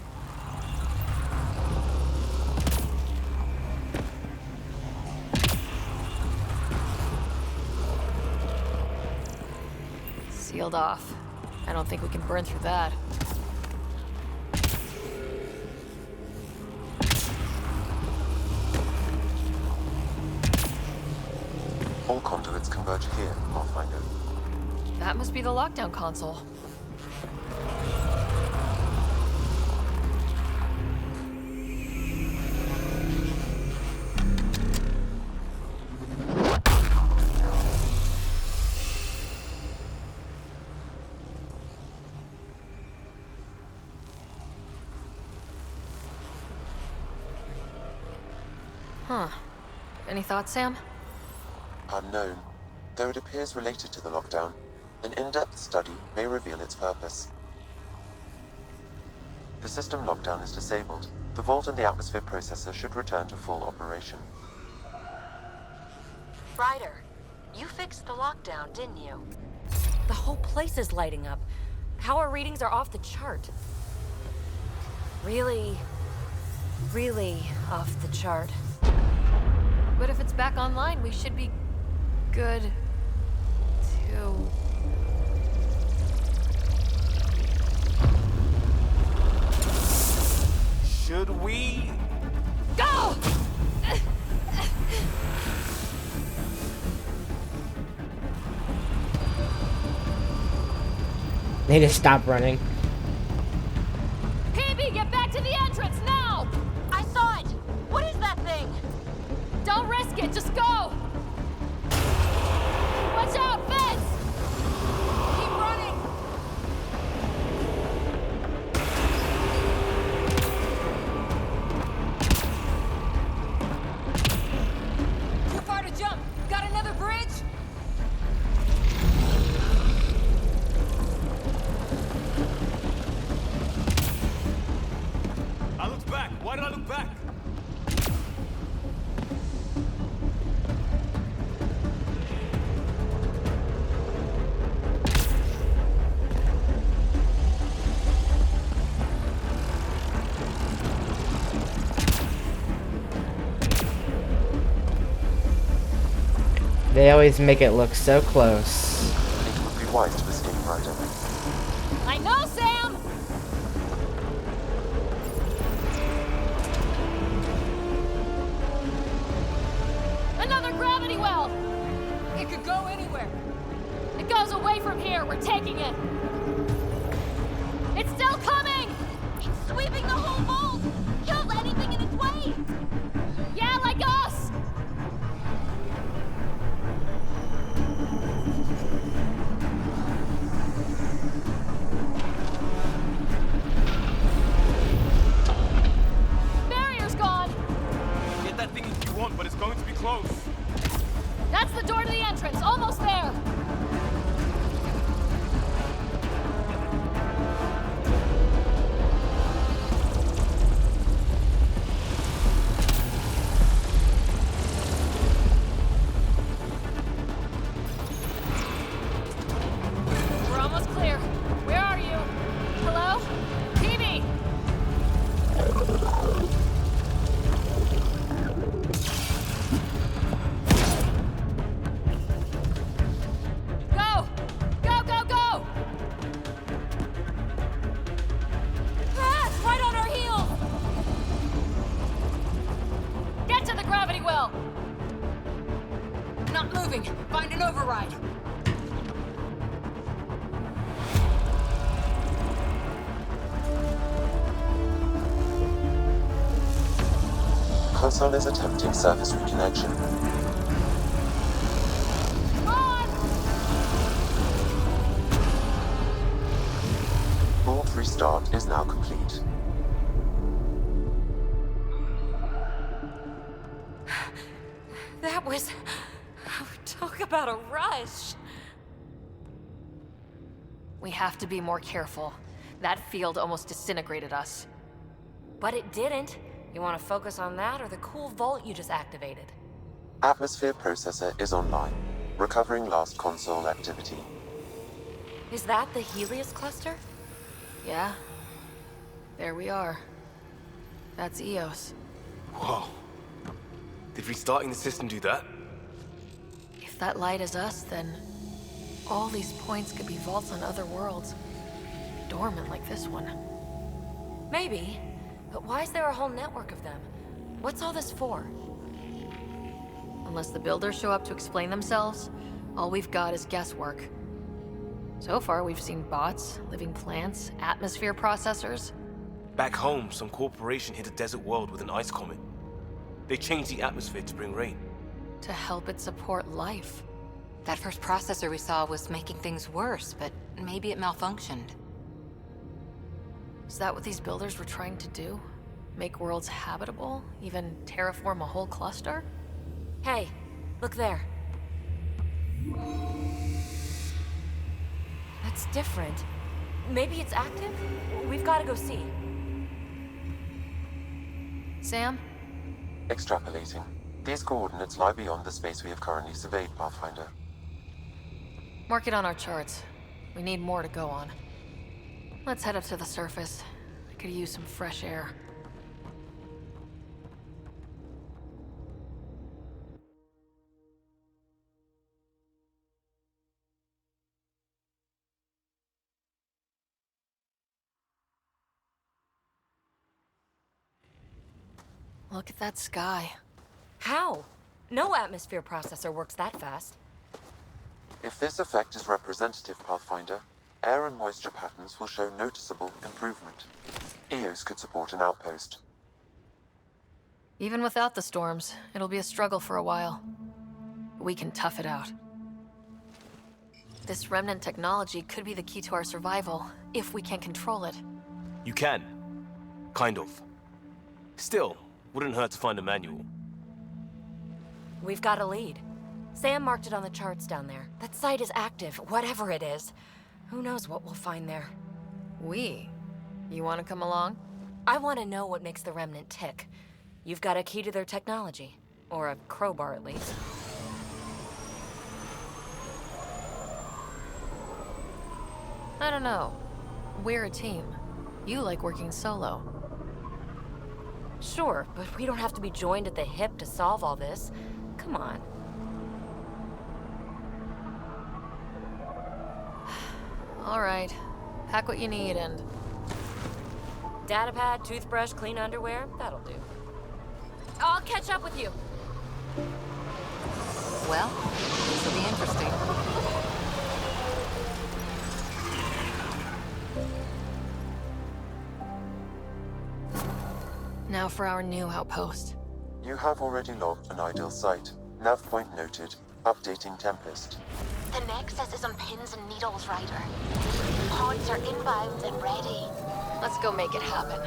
Sealed off. I don't think we can burn through that. All conduits converge here, Pathfinder. That must be the lockdown console. Huh. Any thoughts, Sam? Unknown, though it appears related to the lockdown. An in-depth study may reveal its purpose. The system lockdown is disabled. The vault and the atmosphere processor should return to full operation. Ryder, you fixed the lockdown, didn't you? The whole place is lighting up. Power readings are off the chart. Really, really off the chart. But if it's back online, we should be good too. Should we? Go! They just stop running. PB, get back to the entrance now! I saw it! What is that thing? Don't risk it, just go! Watch out, Vince! Keep running! Too far to jump! Got another bridge? I looked back. Why did I look back? They always make it look so close. It would be wise to escape, Ryder. I know, Sam! Another gravity well! It could go anywhere. It goes away from here. We're taking it. It's still coming! It's sweeping the whole vault! Kills anything in its way! Yeah, like us! Barrier's gone! Get that thing if you want, but it's going to be close. That's the door to the entrance. Almost there. console is attempting surface reconnection. Vault restart is now complete. That was... Talk about a rush. We have to be more careful. That field almost disintegrated us. But it didn't. You want to focus on that or the cool vault you just activated? Atmosphere processor is online, recovering last console activity. Is that the Helios cluster? Yeah. There we are. That's Eos. Whoa. Did restarting the system do that? If that light is us, then all these points could be vaults on other worlds. Dormant like this one. Maybe. But why is there a whole network of them? What's all this for? Unless the builders show up to explain themselves, all we've got is guesswork. So far, we've seen bots, living plants, atmosphere processors. Back home, some corporation hit a desert world with an ice comet. They changed the atmosphere to bring rain. To help it support life. That first processor we saw was making things worse, but maybe it malfunctioned. Is that what these builders were trying to do? Make worlds habitable? Even terraform a whole cluster? Hey, look there. That's different. Maybe it's active? We've got to go see. Sam? Extrapolating. These coordinates lie beyond the space we have currently surveyed, Pathfinder. Mark it on our charts. We need more to go on. Let's head up to the surface. I could use some fresh air. Look at that sky. How? No atmosphere processor works that fast. If this effect is representative, Pathfinder, air and moisture patterns will show noticeable improvement. Eos could support an outpost. Even without the storms, it'll be a struggle for a while. We can tough it out. This remnant technology could be the key to our survival, if we can control it. You can. Kind of. Still, wouldn't hurt to find a manual. We've got a lead. Sam marked it on the charts down there. That site is active, whatever it is. Who knows what we'll find there? We? You want to come along? I want to know what makes the Remnant tick. You've got a key to their technology. Or a crowbar, at least. I don't know. We're a team. You like working solo. Sure, but we don't have to be joined at the hip to solve all this. Come on. All right. Pack what you need and... Datapad, toothbrush, clean underwear, that'll do. I'll catch up with you. Well, this will be interesting. Now for our new outpost. You have already logged an ideal site. Nav point noted. Updating Tempest. The Nexus is on pins and needles, Ryder. Pods are inbound and ready. Let's go make it happen.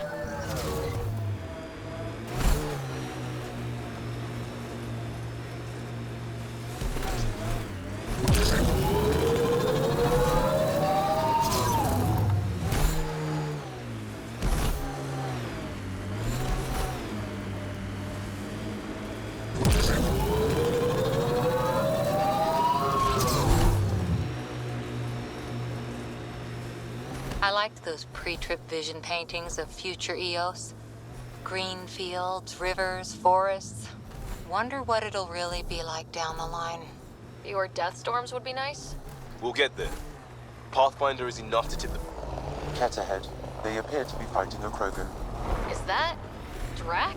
I liked those pre-trip vision paintings of future Eos. Green fields, rivers, forests. Wonder what it'll really be like down the line. Fewer death storms would be nice. We'll get there. Pathfinder is enough to tip the... Cat ahead. They appear to be fighting a Krogan. Is that... Drac?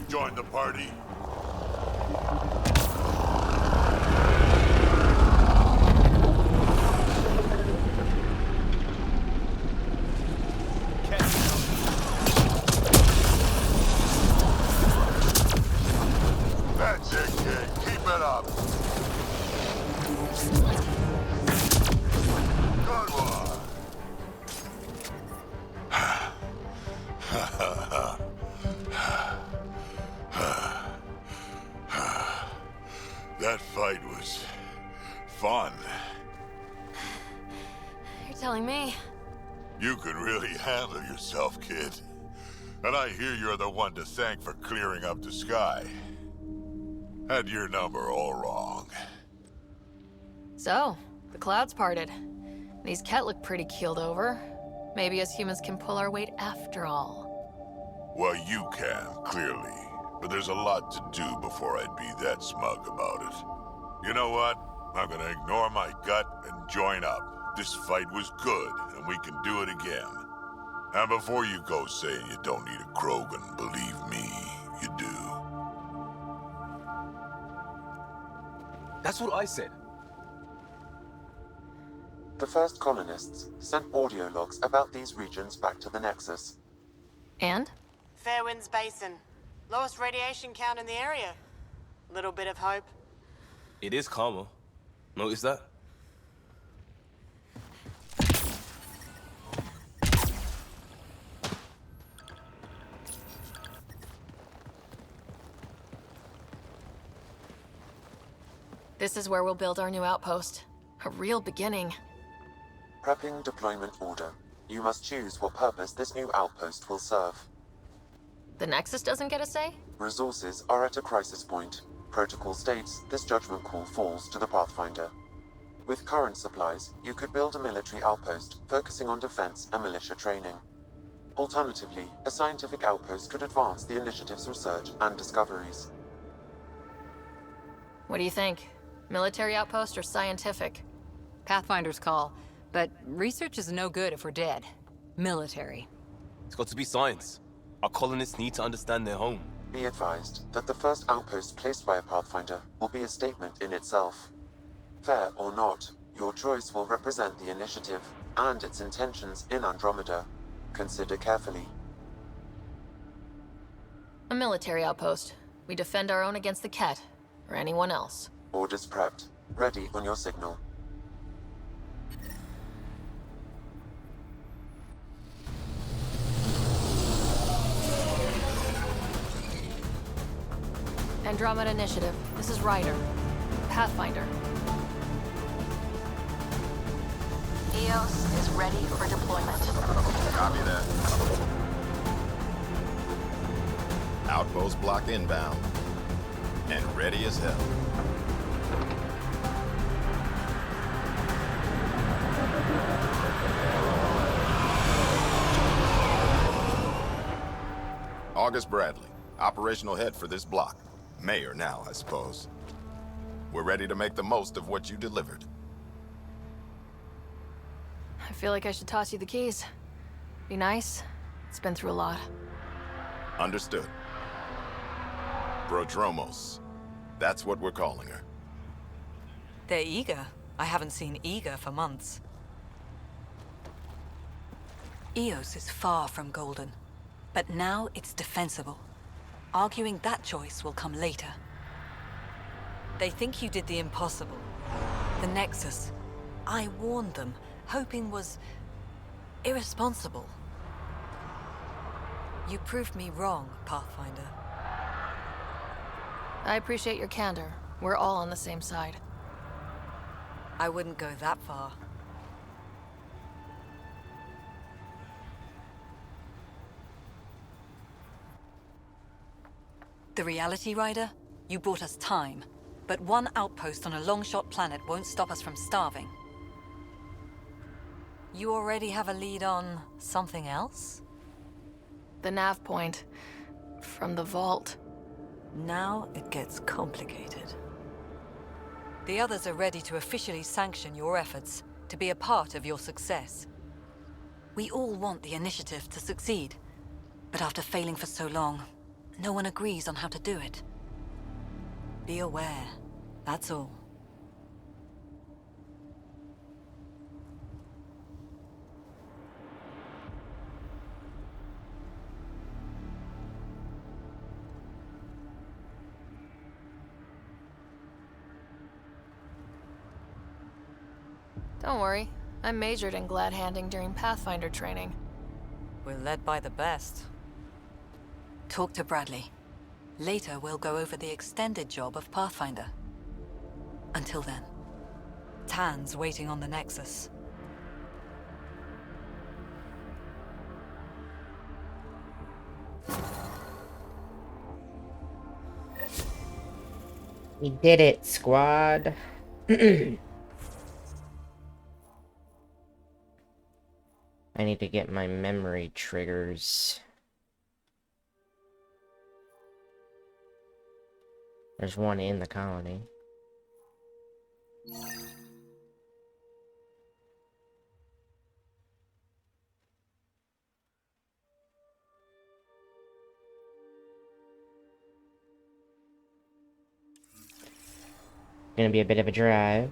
join the party? That's it, kid. Keep it up. Good one. That fight was fun. You're telling me. You can really handle yourself, kid. And I hear you're the one to thank for clearing up the sky. Had your number all wrong. So, the clouds parted. These Ket look pretty keeled over. Maybe us humans can pull our weight after all. Well, you can, clearly. But there's a lot to do before I'd be that smug about it. You know what? I'm gonna ignore my gut and join up. This fight was good, and we can do it again. And before you go saying you don't need a Krogan, believe me, you do. That's what I said. The first colonists sent audio logs about these regions back to the Nexus. And? Fairwinds Basin. Lowest radiation count in the area. Little bit of hope. It is calmer. Notice that? This is where we'll build our new outpost. A real beginning. Prepping deployment order. You must choose what purpose this new outpost will serve. The Nexus doesn't get a say? Resources are at a crisis point. Protocol states this judgment call falls to the Pathfinder. With current supplies, you could build a military outpost focusing on defense and militia training. Alternatively, a scientific outpost could advance the initiative's research and discoveries. What do you think? Military outpost or scientific? Pathfinder's call, but research is no good if we're dead. Military. It's got to be science. Our colonists need to understand their home. Be advised that the first outpost placed by a Pathfinder will be a statement in itself. Fair or not, your choice will represent the initiative and its intentions in Andromeda. Consider carefully. A military outpost. We defend our own against the Ket, or anyone else. Orders prepped. Ready on your signal. Andromeda Initiative. This is Ryder. Pathfinder. EOS is ready for deployment. Copy that. Outpost block inbound. And ready as hell. August Bradley, operational head for this block. Mayor now, I suppose. We're ready to make the most of what you delivered. I feel like I should toss you the keys. Be nice. It's been through a lot. Understood. Prodromos. That's what we're calling her. They're eager. I haven't seen eager for months. EOS is far from golden, but now it's defensible. Arguing that choice will come later. They think you did the impossible. The Nexus. I warned them, hoping was irresponsible. You proved me wrong, Pathfinder. I appreciate your candor. We're all on the same side. I wouldn't go that far. The reality, Rider? You bought us time. But one outpost on a long-shot planet won't stop us from starving. You already have a lead on something else? The nav point. From the vault. Now it gets complicated. The others are ready to officially sanction your efforts, to be a part of your success. We all want the initiative to succeed, but after failing for so long, no one agrees on how to do it. Be aware, that's all. Don't worry. I majored in glad handing during Pathfinder training. We're led by the best. Talk to Bradley. Later, we'll go over the extended job of Pathfinder. Until then, Tan's waiting on the Nexus. We did it, squad. I need to get my memory triggers. There's one in the colony. Gonna be a bit of a drive.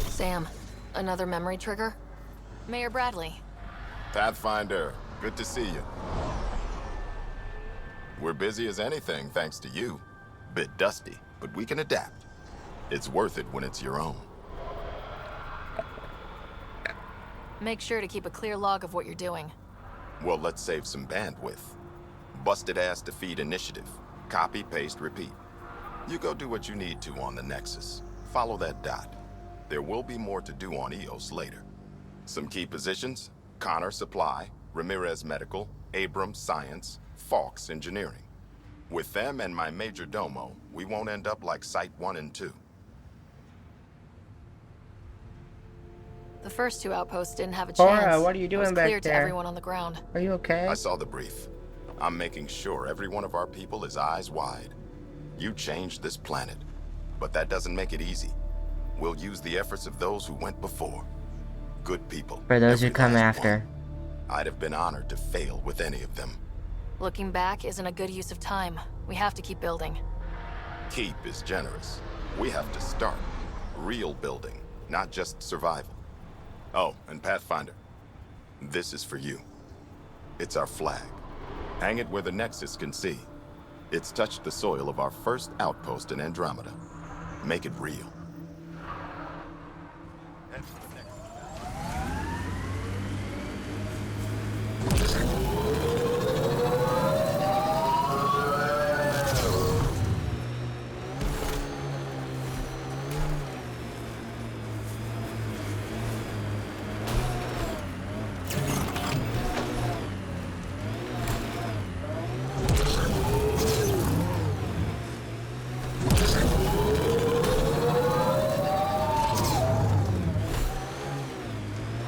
Sam, another memory trigger? Mayor Bradley. Pathfinder, good to see you. We're busy as anything, thanks to you. Bit dusty, but we can adapt. It's worth it when it's your own. Make sure to keep a clear log of what you're doing. Well, let's save some bandwidth. Busted ass defeat initiative. Copy, paste, repeat. You go do what you need to on the Nexus. Follow that dot. There will be more to do on EOS later. Some key positions: Connor Supply, Ramirez Medical, Abrams Science, Fawkes Engineering. With them and my major domo, we won't end up like Site 1 and 2. The first two outposts didn't have a Cora, chance. what are you It doing was back clear to there? everyone on the ground. Are you okay? I saw the brief. I'm making sure every one of our people is eyes wide. You changed this planet, but that doesn't make it easy. We'll use the efforts of those who went before. Good people. For those who every come last after. one. I'd have been honored to fail with any of them. Looking back isn't a good use of time. We have to keep building. Keep is generous. We have to start. Real building, not just survival. Oh, and Pathfinder, this is for you. It's our flag. Hang it where the Nexus can see. It's touched the soil of our first outpost in Andromeda. Make it real.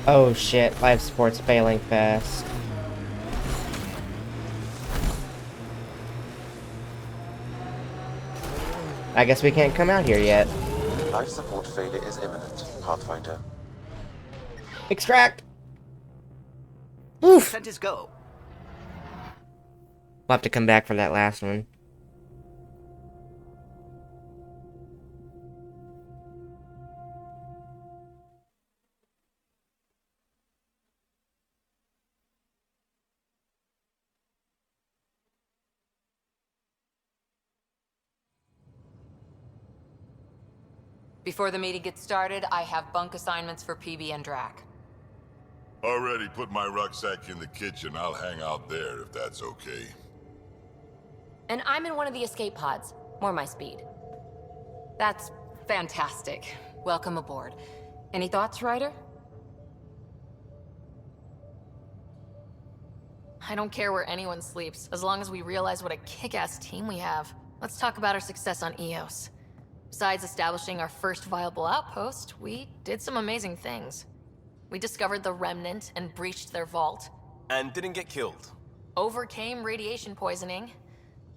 Oh shit, life support's failing fast. I guess we can't come out here yet. Life support failure is imminent, Pathfinder. Extract! Oof! Centers go. We'll have to come back for that last one. Before the meeting gets started, I have bunk assignments for PB and Drac. Already put my rucksack in the kitchen. I'll hang out there if that's okay. And I'm in one of the escape pods. More my speed. That's fantastic. Welcome aboard. Any thoughts, Ryder? I don't care where anyone sleeps, as long as we realize what a kick-ass team we have. Let's talk about our success on Eos. Besides establishing our first viable outpost, we did some amazing things. We discovered the Remnant and breached their vault. And didn't get killed. Overcame radiation poisoning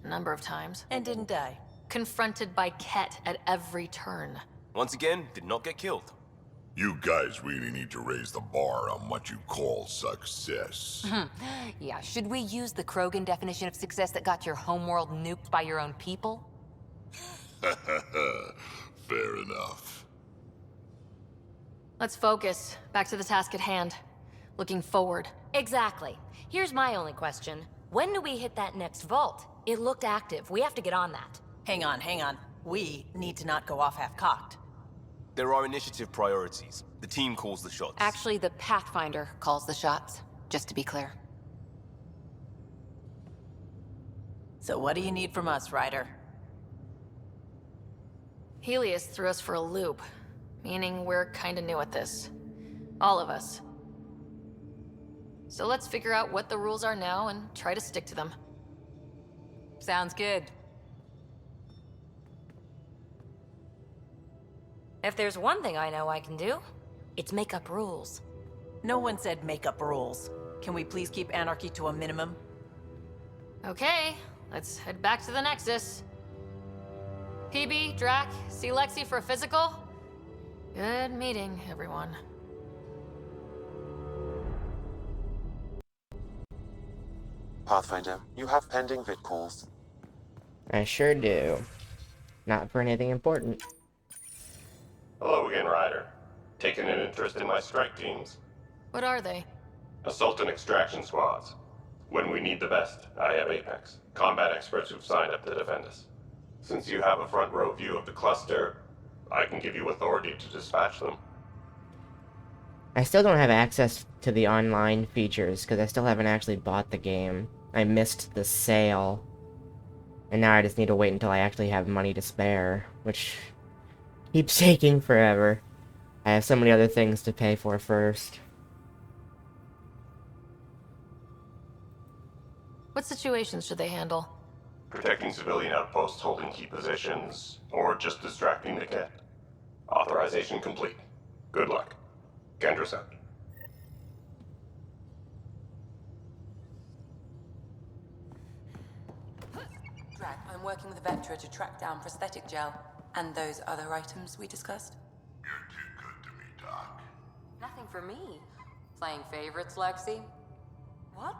a number of times. And didn't die. Confronted by Ket at every turn. Once again, did not get killed. You guys really need to raise the bar on what you call success. Yeah, should we use the Krogan definition of success that got your homeworld nuked by your own people? Fair enough. Let's focus. Back to the task at hand. Looking forward. Exactly. Here's my only question. When do we hit that next vault? It looked active. We have to get on that. Hang on. We need to not go off half-cocked. There are initiative priorities. The team calls the shots. Actually, the Pathfinder calls the shots, just to be clear. So what do you need from us, Ryder? Helios threw us for a loop, meaning we're kinda new at this. All of us. So let's figure out what the rules are now and try to stick to them. Sounds good. If there's one thing I know I can do, it's make up rules. No one said make up rules. Can we please keep anarchy to a minimum? Okay, let's head back to the Nexus. PB, Drac, see Lexi for a physical? Good meeting, everyone. Pathfinder, you have pending vid calls. I sure do. Not for anything important. Hello again, Ryder. Taking an interest in my strike teams? What are they? Assault and extraction squads. When we need the best, I have Apex, combat experts who've signed up to defend us. Since you have a front row view of the cluster, I can give you authority to dispatch them. I still don't have access to the online features because I still haven't actually bought the game. I missed the sale. And now I just need to wait until I actually have money to spare, which keeps taking forever. I have so many other things to pay for first. What situations should they handle? Protecting civilian outposts holding key positions, or just distracting the Ket. Authorization complete. Good luck. Kendra's out. Drag, I'm working with Vectra to track down prosthetic gel and those other items we discussed. You're too good to me, Doc. Nothing for me. Playing favorites, Lexi? What?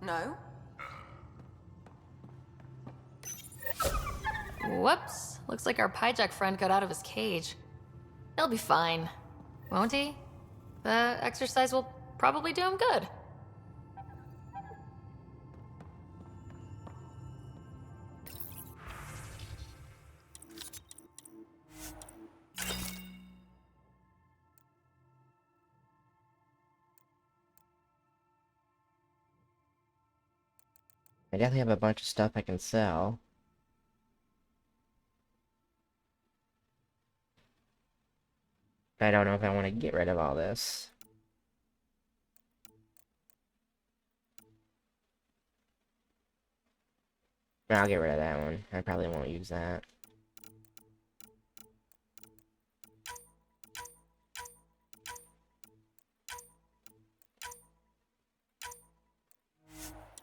No? Whoops. Looks like our Pyjack friend got out of his cage. He'll be fine, won't he? The exercise will probably do him good. I definitely have a bunch of stuff I can sell. I don't know if I want to get rid of all this. I'll get rid of that one. I probably won't use that.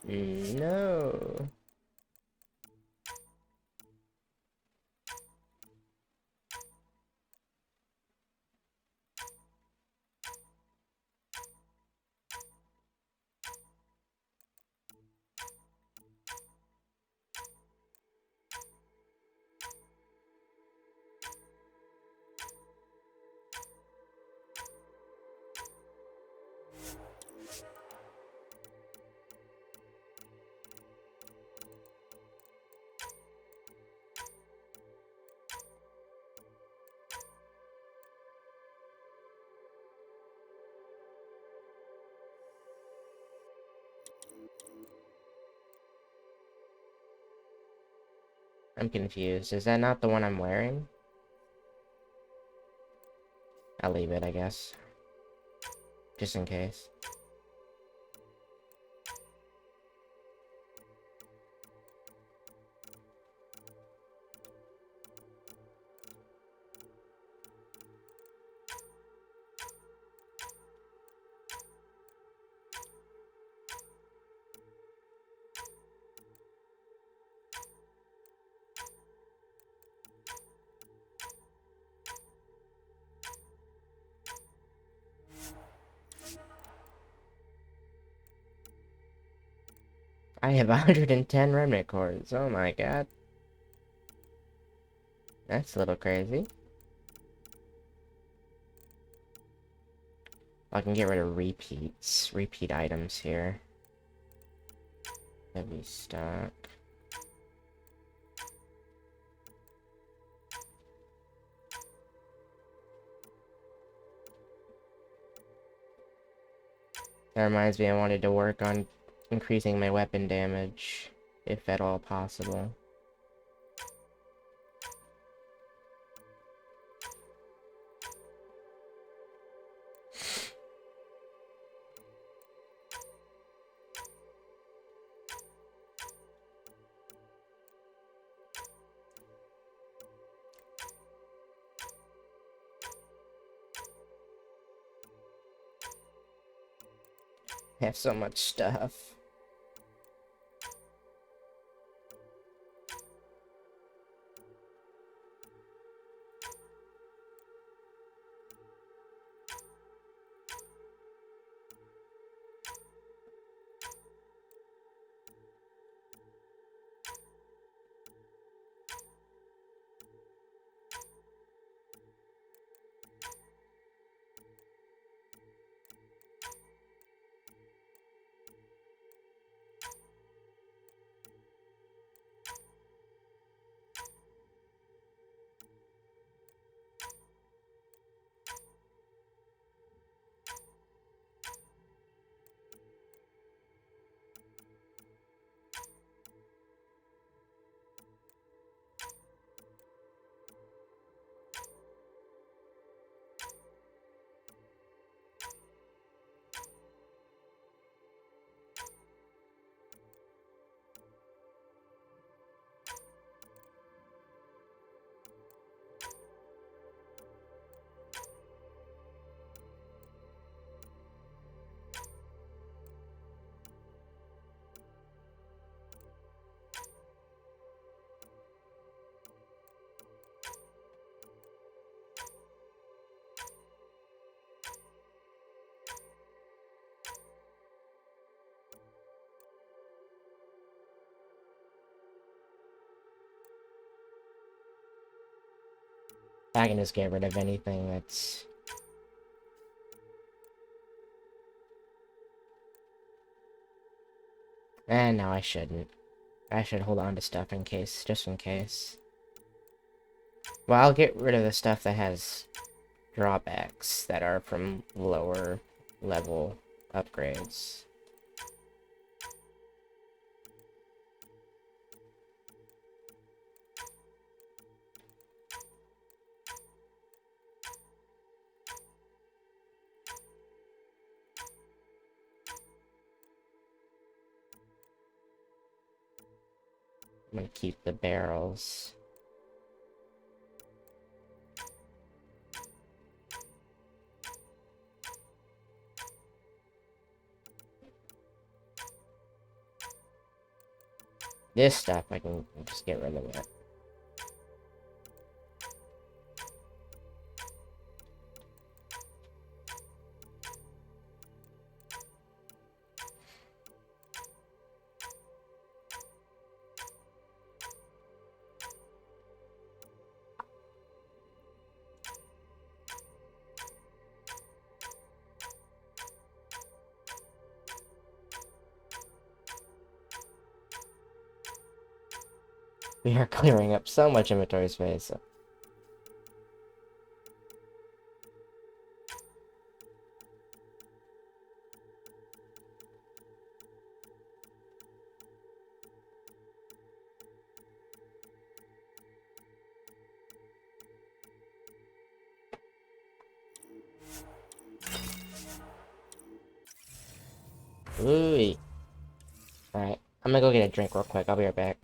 No. I'm confused. Is that not the one I'm wearing? I'll leave it, I guess. Just in case. I have 110 remnant cores. Oh my god. That's a little crazy. I can get rid of repeat items here. Heavy stock. That reminds me, I wanted to work on increasing my weapon damage, if at all possible. I have so much stuff. I can just get rid of anything that's... no, I shouldn't. I should hold on to stuff in case, just in case. Well, I'll get rid of the stuff that has drawbacks that are from lower level upgrades. I'm gonna keep the barrels. This stuff, I can just get rid of it. We are clearing up so much inventory space. Ooh. Alright, I'm gonna go get a drink real quick. I'll be right back.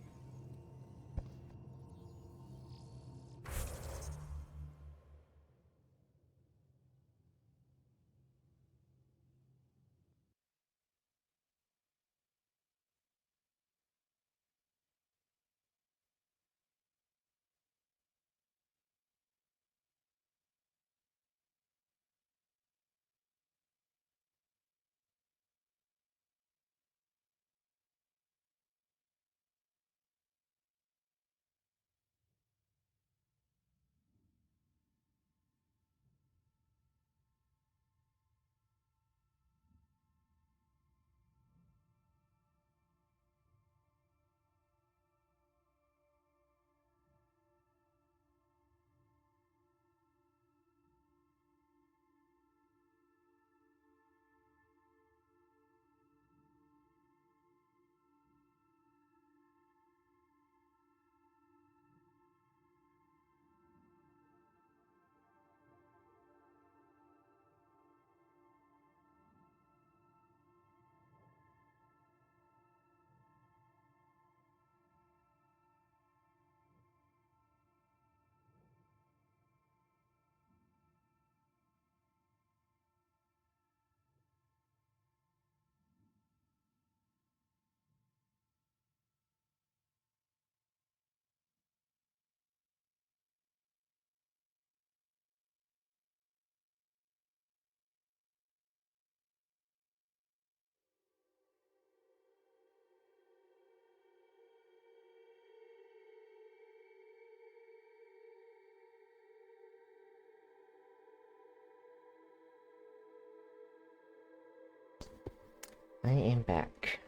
I am back.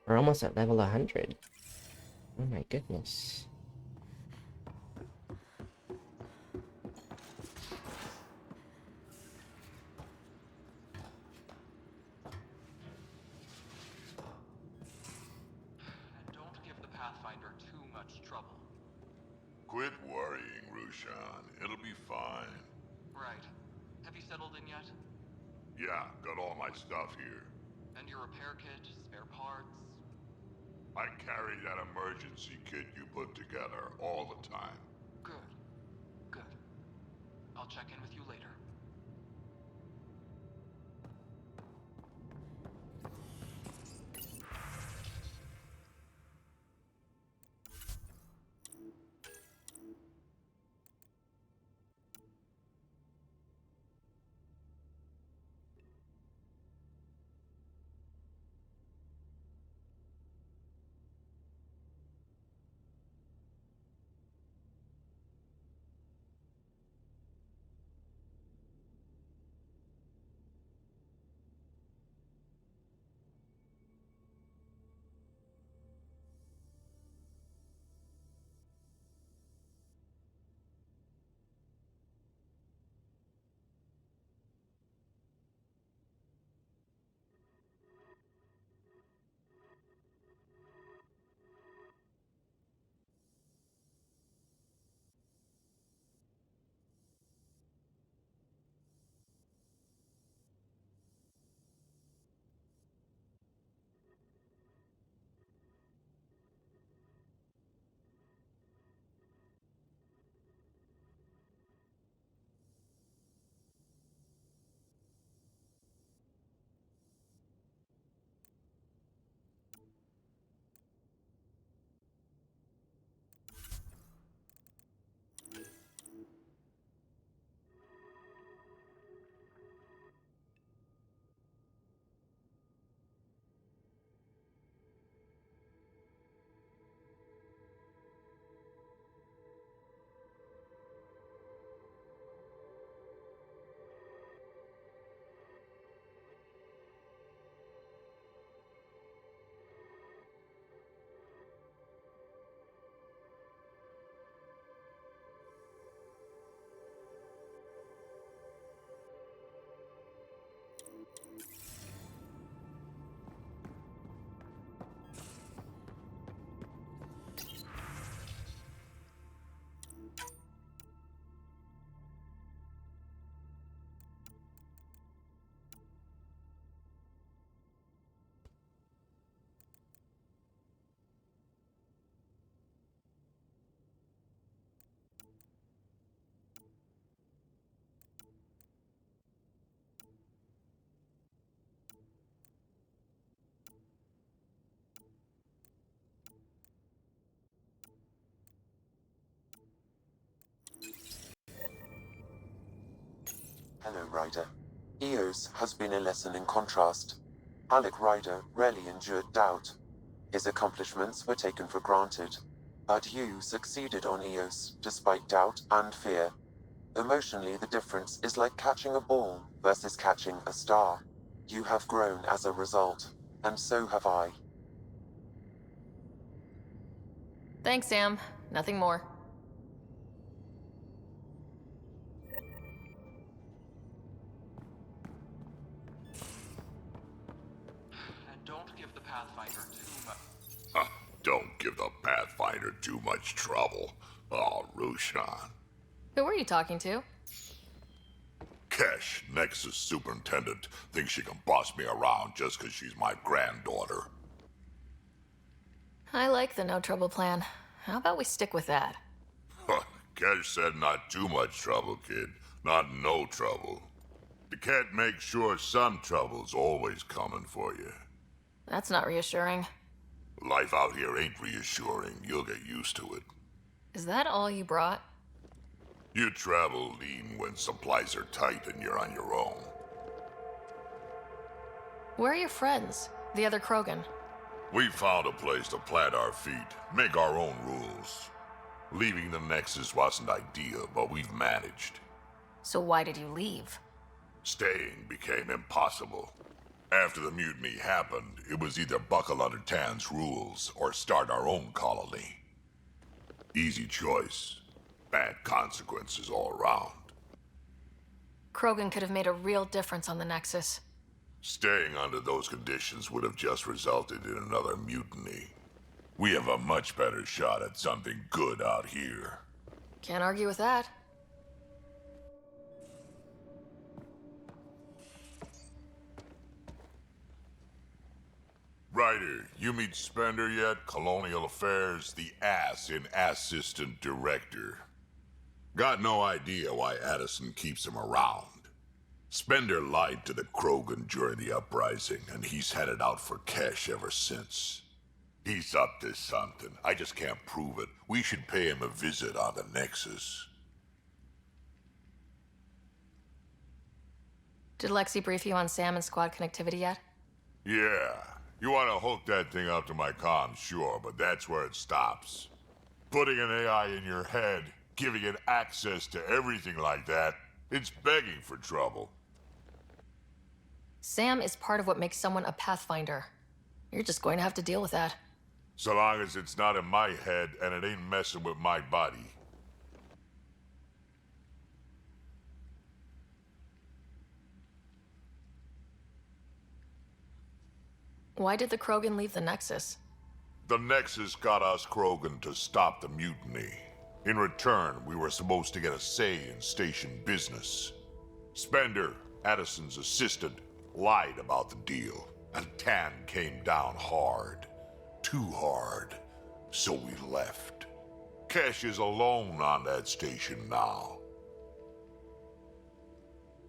We're almost at level 100. Oh my goodness. Don't give the Pathfinder too much trouble. Quit worrying, Rushan. It'll be fine. Right. Have you settled in yet? Yeah, got all my stuff here. And your repair kit, spare parts? I carry that emergency kit you put together all the time. Good. Good. I'll check in with you later. Hello, Ryder. Eos has been a lesson in contrast. Alec Ryder rarely endured doubt. His accomplishments were taken for granted. But you succeeded on Eos, despite doubt and fear. Emotionally, the difference is like catching a ball versus catching a star. You have grown as a result, and so have I. Thanks, Sam. Nothing more. And don't give the Pathfinder too much. Don't give the Pathfinder too much trouble. Oh, Rushan. Who were you talking to? Kesh, Nexus Superintendent, thinks she can boss me around just 'cause she's my granddaughter. I like the no trouble plan. How about we stick with that? Kesh said not too much trouble, kid. Not no trouble. The cat makes sure some trouble's always coming for you. That's not reassuring. Life out here ain't reassuring. You'll get used to it. Is that all you brought? You travel lean when supplies are tight and you're on your own. Where are your friends? The other Krogan? We found a place to plant our feet, make our own rules. Leaving the Nexus wasn't ideal, but we've managed. So why did you leave? Staying became impossible. After the mutiny happened, it was either buckle under Tan's rules or start our own colony. Easy choice. Bad consequences all around. Krogan could have made a real difference on the Nexus. Staying under those conditions would have just resulted in another mutiny. We have a much better shot at something good out here. Can't argue with that. Ryder, you meet Spender yet? Colonial Affairs, the ass in Assistant Director. Got no idea why Addison keeps him around. Spender lied to the Krogan during the uprising, and he's headed out for Kesh ever since. He's up to something. I just can't prove it. We should pay him a visit on the Nexus. Did Lexi brief you on Sam and squad connectivity yet? Yeah. You want to hook that thing up to my comms, sure, but that's where it stops. Putting an AI in your head, giving it access to everything like that, it's begging for trouble. Sam is part of what makes someone a Pathfinder. You're just going to have to deal with that. So long as it's not in my head and it ain't messing with my body. Why did the Krogan leave the Nexus? The Nexus got us Krogan to stop the mutiny. In return, we were supposed to get a say in station business. Spender, Addison's assistant, lied about the deal, and Tan came down hard. Too hard. So we left. Kesh is alone on that station now.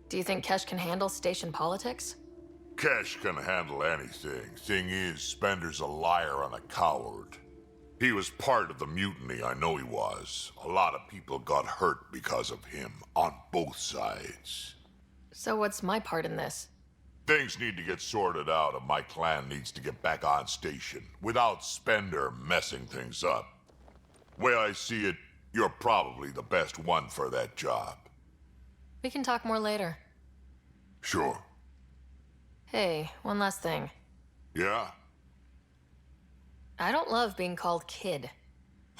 Do you think Kesh can handle station politics? Kesh can handle anything. Thing is, Spender's a liar and a coward. He was part of the mutiny, I know he was. A lot of people got hurt because of him, on both sides. So what's my part in this? Things need to get sorted out and my clan needs to get back on station, without Spender messing things up. Way I see it, you're probably the best one for that job. We can talk more later. Sure. Hey, one last thing. Yeah? I don't love being called kid.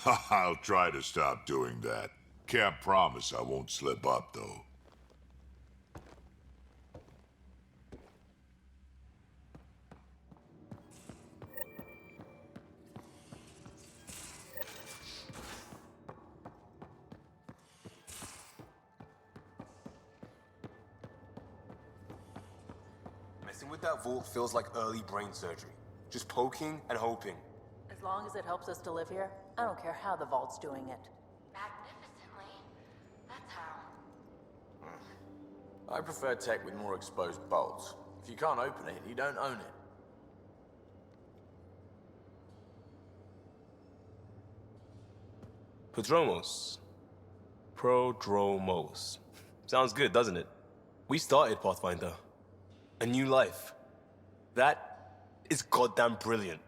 I'll try to stop doing that. Can't promise I won't slip up, though. Messing with that vault feels like early brain surgery. Just poking and hoping. As long as it helps us to live here, I don't care how the vault's doing it. Magnificently. That's how. I prefer tech with more exposed bolts. If you can't open it, you don't own it. Prodromos. Prodromos. Sounds good, doesn't it? We started Pathfinder. A new life. That is goddamn brilliant.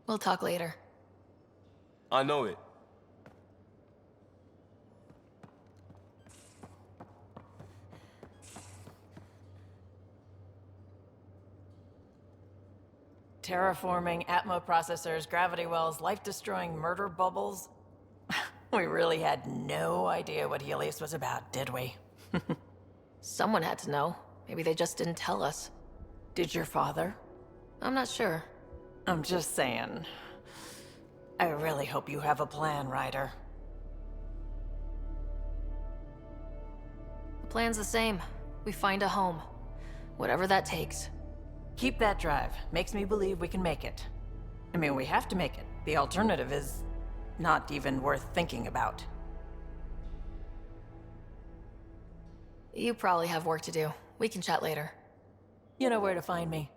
We'll talk later. I know it. Terraforming, Atmo processors, gravity wells, life-destroying murder bubbles. We really had no idea what Helios was about, did we? Someone had to know. Maybe they just didn't tell us. Did your father? I'm not sure. I'm just saying. I really hope you have a plan, Ryder. The plan's the same. We find a home. Whatever that takes. Keep that drive. Makes me believe we can make it. I mean, we have to make it. The alternative is not even worth thinking about. You probably have work to do. We can chat later. You know where to find me.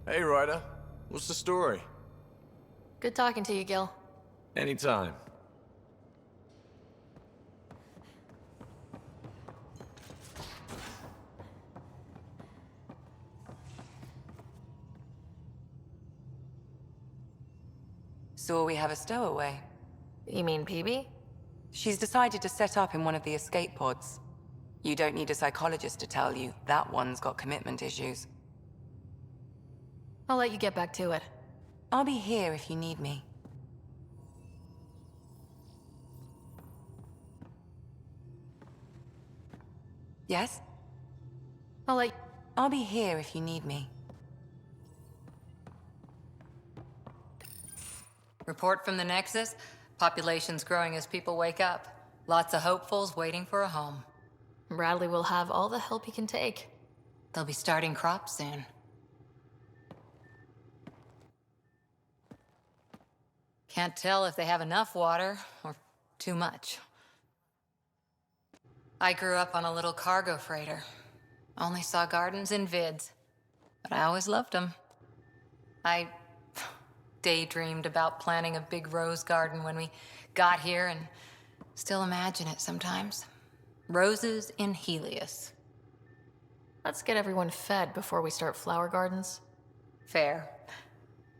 Hey, Ryder. What's the story? Good talking to you, Gil. Anytime. So we have a stowaway. You mean PB? She's decided to set up in one of the escape pods. You don't need a psychologist to tell you that one's got commitment issues. I'll let you get back to it. I'll be here if you need me. Yes? I'll be here if you need me. Report from the Nexus. Population's growing as people wake up. Lots of hopefuls waiting for a home. Bradley will have all the help he can take. They'll be starting crops soon. Can't tell if they have enough water or too much. I grew up on a little cargo freighter. Only saw gardens in vids, but I always loved them. I daydreamed about planting a big rose garden when we got here and still imagine it sometimes. Roses in Helios. Let's get everyone fed before we start flower gardens. Fair.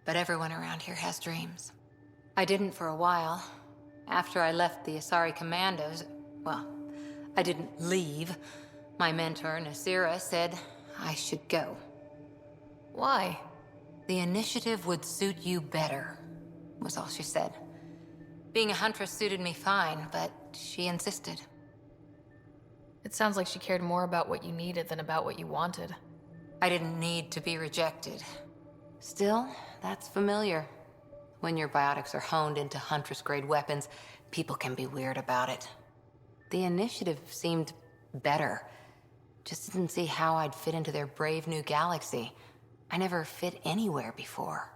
But everyone around here has dreams. I didn't for a while. After I left the Asari Commandos, well, I didn't leave. My mentor, Nasira, said I should go. Why? The initiative would suit you better, was all she said. Being a huntress suited me fine, but she insisted. It sounds like she cared more about what you needed than about what you wanted. I didn't need to be rejected. Still, that's familiar. When your biotics are honed into Huntress-grade weapons, people can be weird about it. The initiative seemed better. Just didn't see how I'd fit into their brave new galaxy. I never fit anywhere before.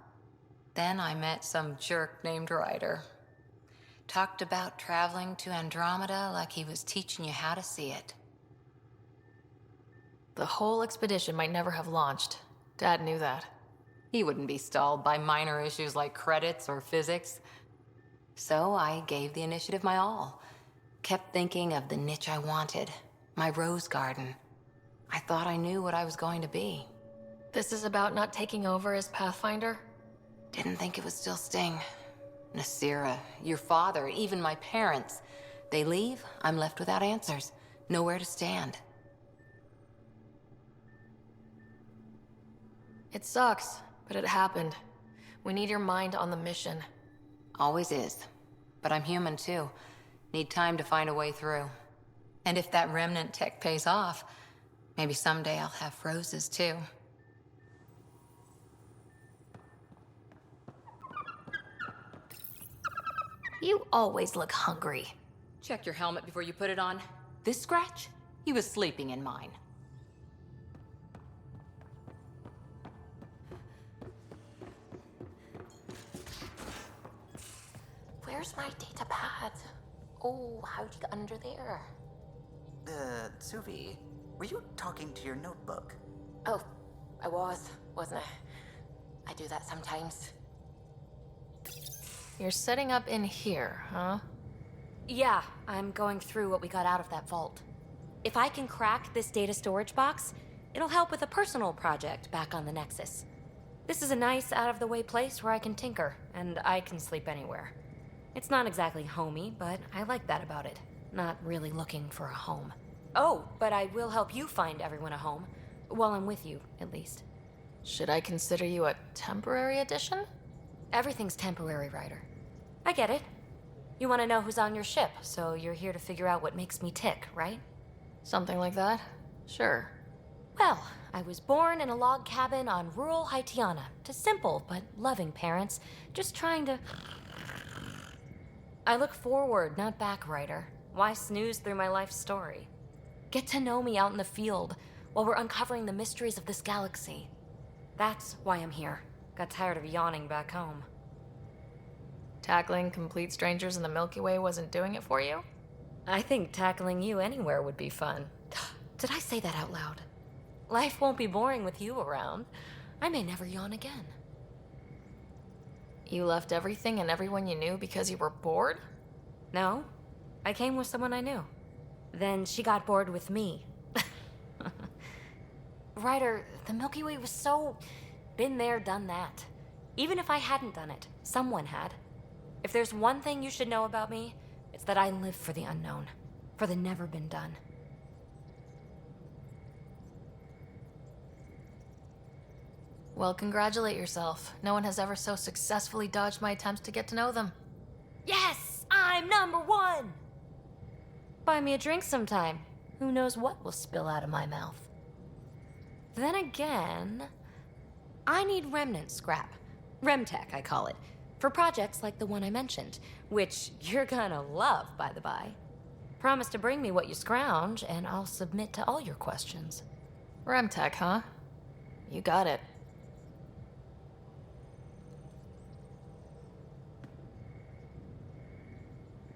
Then I met some jerk named Ryder. Talked about traveling to Andromeda like he was teaching you how to see it. The whole expedition might never have launched. Dad knew that. He wouldn't be stalled by minor issues like credits or physics. So I gave the initiative my all. Kept thinking of the niche I wanted. My rose garden. I thought I knew what I was going to be. This is about not taking over as Pathfinder? Didn't think it would still sting. Nasira, your father, even my parents. They leave, I'm left without answers. Nowhere to stand. It sucks, but it happened. We need your mind on the mission. Always is. But I'm human too. Need time to find a way through. And if that remnant tech pays off, maybe someday I'll have roses too. You always look hungry. Check your helmet before you put it on. This scratch? He was sleeping in mine. Where's my data pad? Oh, how'd you get under there? Suvi, were you talking to your notebook? Oh, I wasn't I? I do that sometimes. You're setting up in here, huh? Yeah, I'm going through what we got out of that vault. If I can crack this data storage box, it'll help with a personal project back on the Nexus. This is a nice, out-of-the-way place where I can tinker, and I can sleep anywhere. It's not exactly homey, but I like that about it. Not really looking for a home. Oh, but I will help you find everyone a home. While I'm with you, at least. Should I consider you a temporary addition? Everything's temporary, Ryder. I get it. You want to know who's on your ship, so you're here to figure out what makes me tick, right? Something like that? Sure. Well, I was born in a log cabin on rural Haitiana to simple but loving parents, just trying to... I look forward, not back, Ryder. Why snooze through my life story? Get to know me out in the field while we're uncovering the mysteries of this galaxy. That's why I'm here. Got tired of yawning back home. Tackling complete strangers in the Milky Way wasn't doing it for you? I think tackling you anywhere would be fun. Did I say that out loud? Life won't be boring with you around. I may never yawn again. You left everything and everyone you knew because you were bored? No. I came with someone I knew. Then she got bored with me. Ryder, the Milky Way was so... been there, done that. Even if I hadn't done it, someone had. If there's one thing you should know about me, it's that I live for the unknown. For the never been done. Well, congratulate yourself. No one has ever so successfully dodged my attempts to get to know them. Yes! I'm #1! Buy me a drink sometime. Who knows what will spill out of my mouth. Then again, I need remnant scrap. Remtech, I call it. For projects like the one I mentioned, which you're gonna love, by the by. Promise to bring me what you scrounge, and I'll submit to all your questions. Remtech, huh? You got it.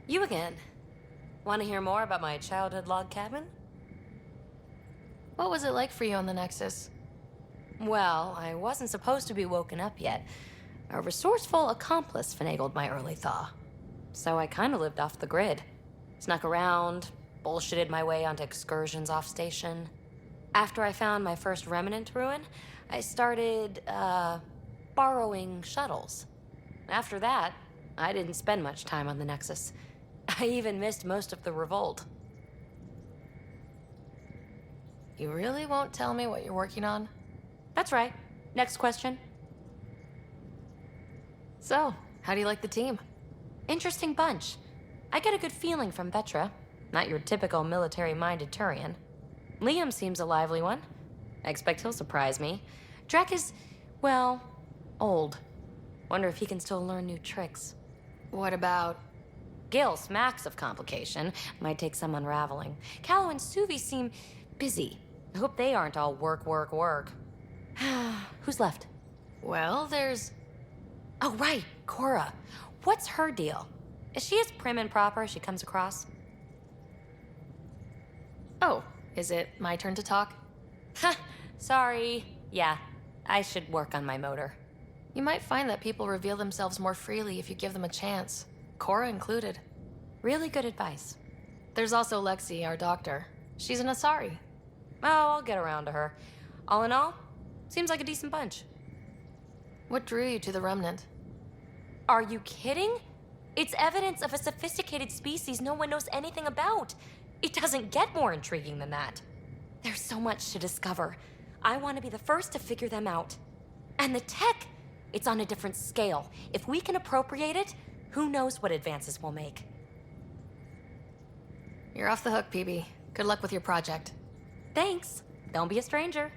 You again. Want to hear more about my childhood log cabin? What was it like for you on the Nexus? Well, I wasn't supposed to be woken up yet. A resourceful accomplice finagled my early thaw. So I kind of lived off the grid. Snuck around, bullshitted my way onto excursions off station. After I found my first remnant ruin, I started, borrowing shuttles. After that, I didn't spend much time on the Nexus. I even missed most of the revolt. You really won't tell me what you're working on? That's right. Next question. So, how do you like the team? Interesting bunch. I get a good feeling from Vetra. Not your typical military-minded Turian. Liam seems a lively one. I expect he'll surprise me. Drek is, well, old. Wonder if he can still learn new tricks. What about... Gil smacks of complication. Might take some unraveling. Callow and Suvi seem busy. I hope they aren't all work, work, work. Who's left? Well, there's... Oh, right, Cora. What's her deal? Is she as prim and proper as she comes across? Oh, is it my turn to talk? Ha! Sorry. Yeah, I should work on my motor. You might find that people reveal themselves more freely if you give them a chance. Cora included. Really good advice. There's also Lexi, our doctor. She's an Asari. Oh, I'll get around to her. All in all, seems like a decent bunch. What drew you to the Remnant? Are you kidding? It's evidence of a sophisticated species no one knows anything about. It doesn't get more intriguing than that. There's so much to discover. I want to be the first to figure them out. And the tech, it's on a different scale. If we can appropriate it, who knows what advances we'll make. You're off the hook, PB. Good luck with your project. Thanks. Don't be a stranger.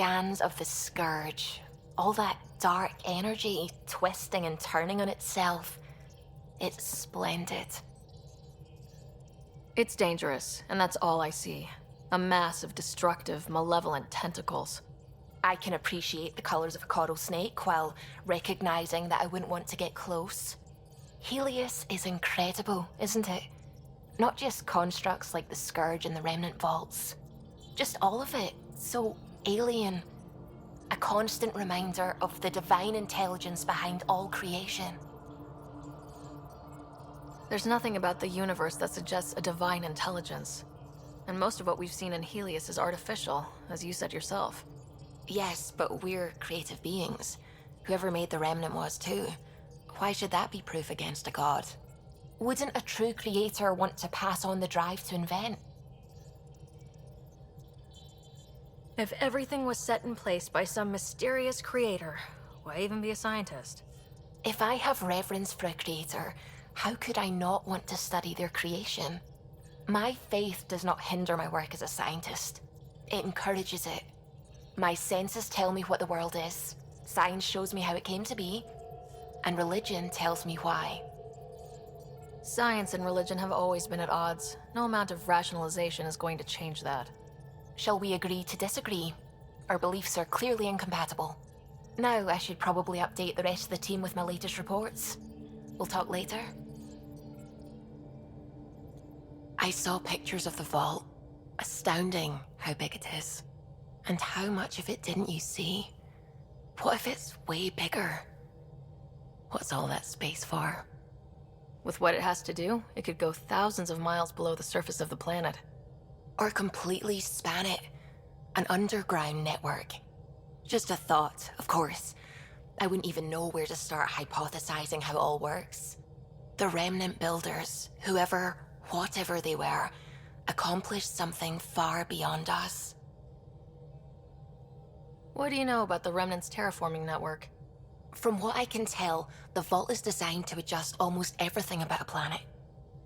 scans of the Scourge, all that dark energy twisting and turning on itself. It's splendid. It's dangerous, and that's all I see. A mass of destructive, malevolent tentacles. I can appreciate the colors of a coral snake while recognizing that I wouldn't want to get close. Helios is incredible, isn't it? Not just constructs like the Scourge and the Remnant Vaults. Just all of it. So alien. A constant reminder of the divine intelligence behind all creation. There's nothing about the universe that suggests a divine intelligence. And most of what we've seen in Helios is artificial, as you said yourself. Yes, but we're creative beings. Whoever made the Remnant was too. Why should that be proof against a god? Wouldn't a true creator want to pass on the drive to invent? If everything was set in place by some mysterious creator, why even be a scientist? If I have reverence for a creator, how could I not want to study their creation? My faith does not hinder my work as a scientist. It encourages it. My senses tell me what the world is. Science shows me how it came to be. And religion tells me why. Science and religion have always been at odds. No amount of rationalization is going to change that. Shall we agree to disagree? Our beliefs are clearly incompatible. Now I should probably update the rest of the team with my latest reports. We'll talk later. I saw pictures of the vault. Astounding how big it is. And how much of it didn't you see? What if it's way bigger? What's all that space for? With what it has to do, it could go thousands of miles below the surface of the planet. Or completely span it. An underground network. Just a thought, of course. I wouldn't even know where to start hypothesizing how it all works. The Remnant builders, whoever, whatever they were, accomplished something far beyond us. What do you know about the Remnant's terraforming network? From what I can tell, the vault is designed to adjust almost everything about a planet.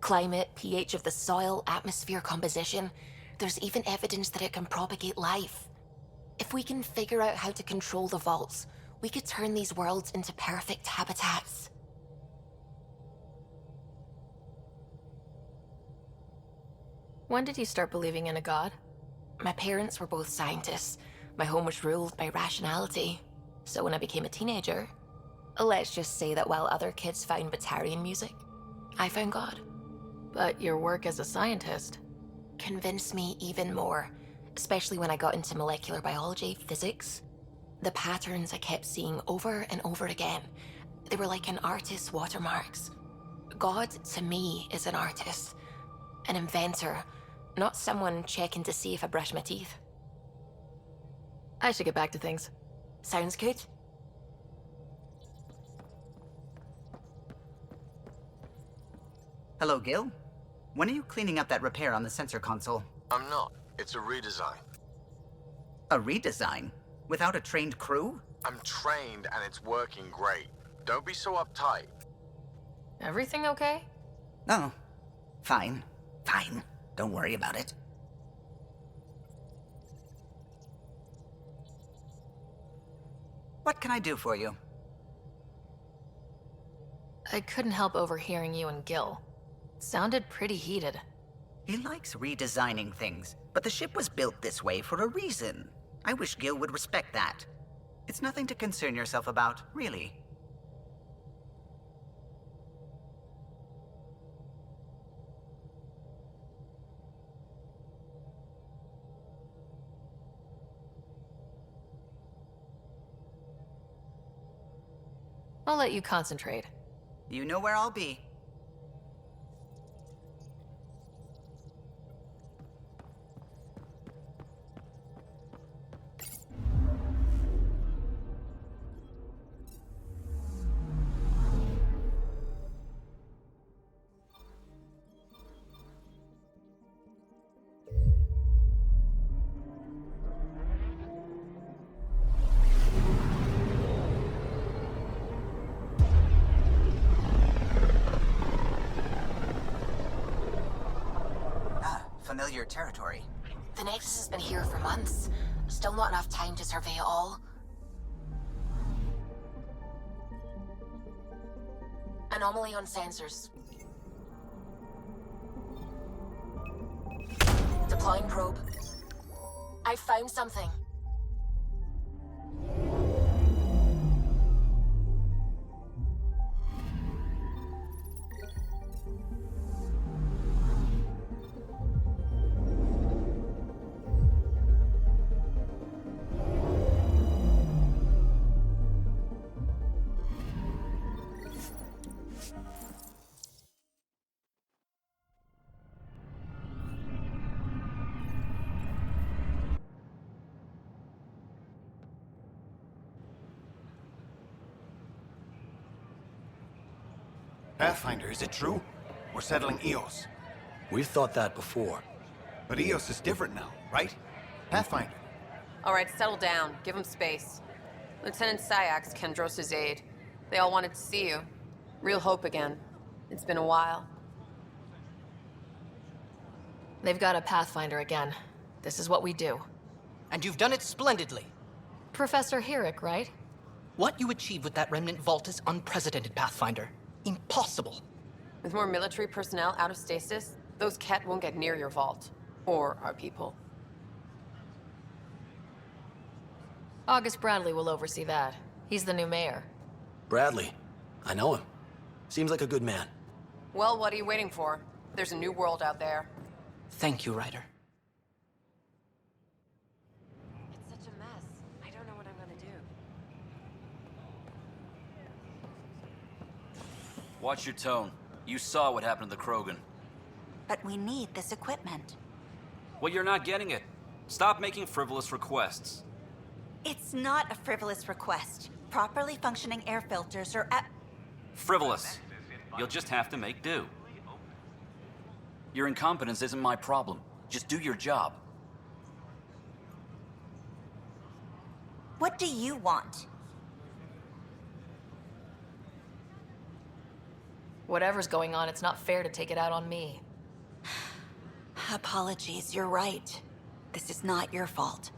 Climate, pH of the soil, atmosphere composition. There's even evidence that it can propagate life. If we can figure out how to control the vaults, we could turn these worlds into perfect habitats. When did you start believing in a god? My parents were both scientists. My home was ruled by rationality. So when I became a teenager, let's just say that while other kids found Batarian music, I found God. But your work as a scientist convinced me even more, especially when I got into molecular biology, physics. The patterns I kept seeing over and over again, they were like an artist's watermarks. God, to me, is an artist, an inventor, not someone checking to see if I brush my teeth. I should get back to things. Sounds good. Hello, Gil. When are you cleaning up that repair on the sensor console? I'm not. It's a redesign. A redesign? Without a trained crew? I'm trained and it's working great. Don't be so uptight. Everything okay? Oh, fine. Fine. Don't worry about it. What can I do for you? I couldn't help overhearing you and Gil. Sounded pretty heated. He likes redesigning things, but the ship was built this way for a reason. I wish Gil would respect that. It's nothing to concern yourself about, really. I'll let you concentrate. You know where I'll be. Familiar territory. The Nexus has been here for months. Still not enough time to survey it all. Anomaly on sensors. Deploying probe. I found something. Pathfinder, is it true? We're settling Eos. We've thought that before. But Eos is different now, right? Pathfinder. All right, settle down. Give him space. Lieutenant Syax, Kendros' aide. They all wanted to see you. Real hope again. It's been a while. They've got a Pathfinder again. This is what we do. And you've done it splendidly. Professor Herrick, right? What you achieved with that remnant vault is unprecedented, Pathfinder. Impossible. With more military personnel out of stasis, those Ket won't get near your vault. Or our people. August Bradley will oversee that. He's the new mayor. Bradley. I know him. Seems like a good man. Well, what are you waiting for? There's a new world out there. Thank you, Ryder. It's such a mess. I don't know what I'm gonna do. Watch your tone. You saw what happened to the Krogan. But we need this equipment. Well, you're not getting it. Stop making frivolous requests. It's not a frivolous request. Properly functioning air filters are at... Frivolous. You'll just have to make do. Your incompetence isn't my problem. Just do your job. What do you want? Whatever's going on, it's not fair to take it out on me. Apologies, you're right. This is not your fault.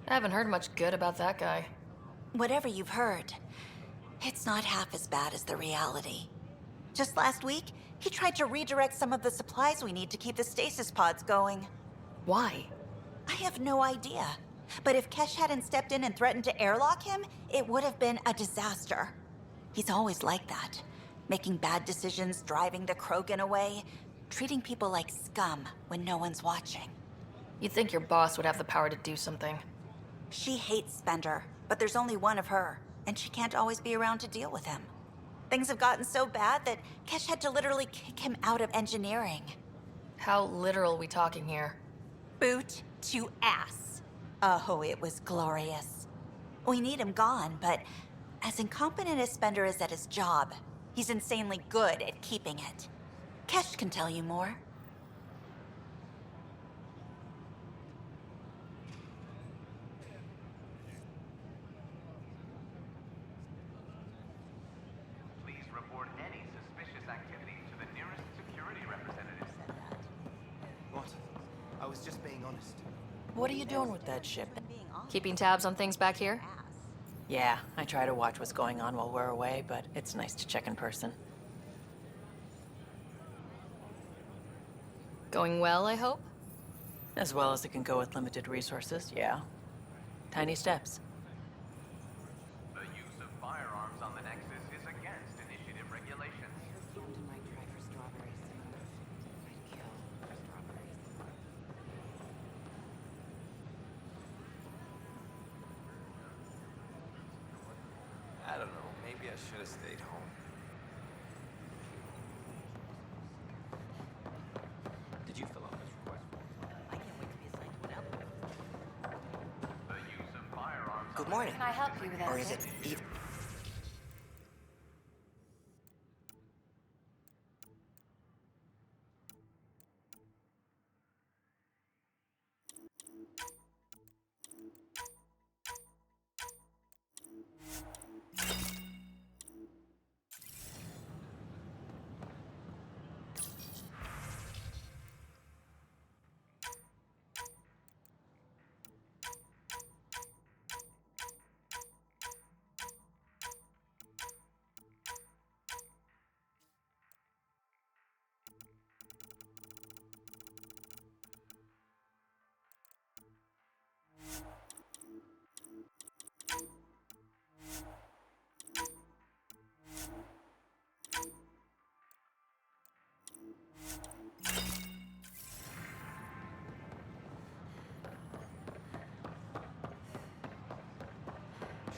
I haven't heard much good about that guy. Whatever you've heard, it's not half as bad as the reality. Just last week, he tried to redirect some of the supplies we need to keep the stasis pods going. Why? I have no idea. But if Kesh hadn't stepped in and threatened to airlock him, it would have been a disaster. He's always like that. Making bad decisions, driving the Krogan away, treating people like scum when no one's watching. You'd think your boss would have the power to do something. She hates Spender, but there's only one of her, and she can't always be around to deal with him. Things have gotten so bad that Kesh had to literally kick him out of engineering. How literal we talking here? Boot to ass. Oh, it was glorious. We need him gone, but as incompetent as Spender is at his job, he's insanely good at keeping it. Kesh can tell you more. Please report any suspicious activity to the nearest security representative. What? I was just being honest. What are you doing with that ship? Keeping tabs on things back here? Yeah, I try to watch what's going on while we're away, but it's nice to check in person. Going well, I hope? As well as it can go with limited resources, yeah. Tiny steps. The use of firearms on the Nexus is against initiative regulations. I don't know. Maybe I should have stayed home. Did you fill out this request form? I can't wait to be assigned to an outfit. The use of firearms. Good morning. Can I help you with that? Or is it either?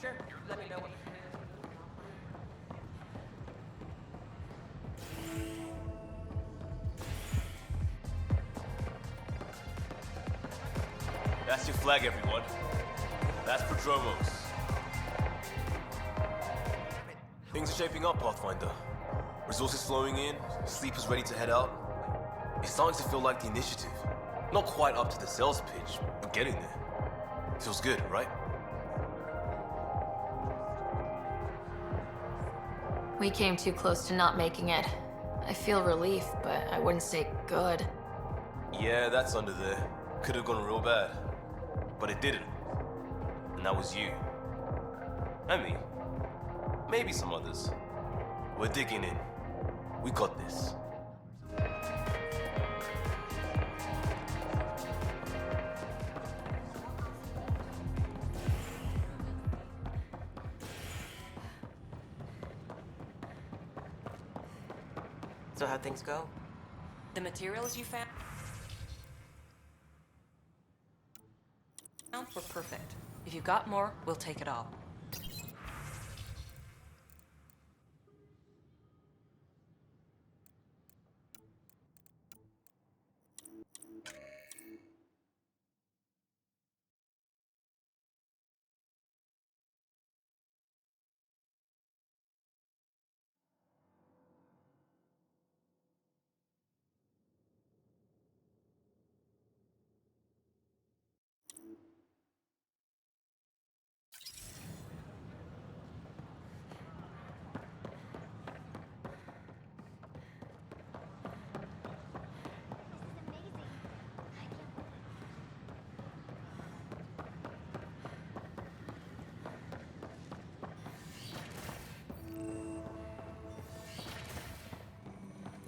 Sure, let me know what... That's your flag, everyone. That's Prodromos. Things are shaping up, Pathfinder. Resources flowing in, sleepers ready to head out. It's starting to feel like the initiative. Not quite up to the sales pitch, but getting there. Feels good, right? We came too close to not making it. I feel relief, but I wouldn't say good. Yeah, that's under there. Could have gone real bad. But it didn't. And that was you. And me. Maybe some others. We're digging in. We got this. So how'd things go? The materials you found were perfect. If you got more, we'll take it all.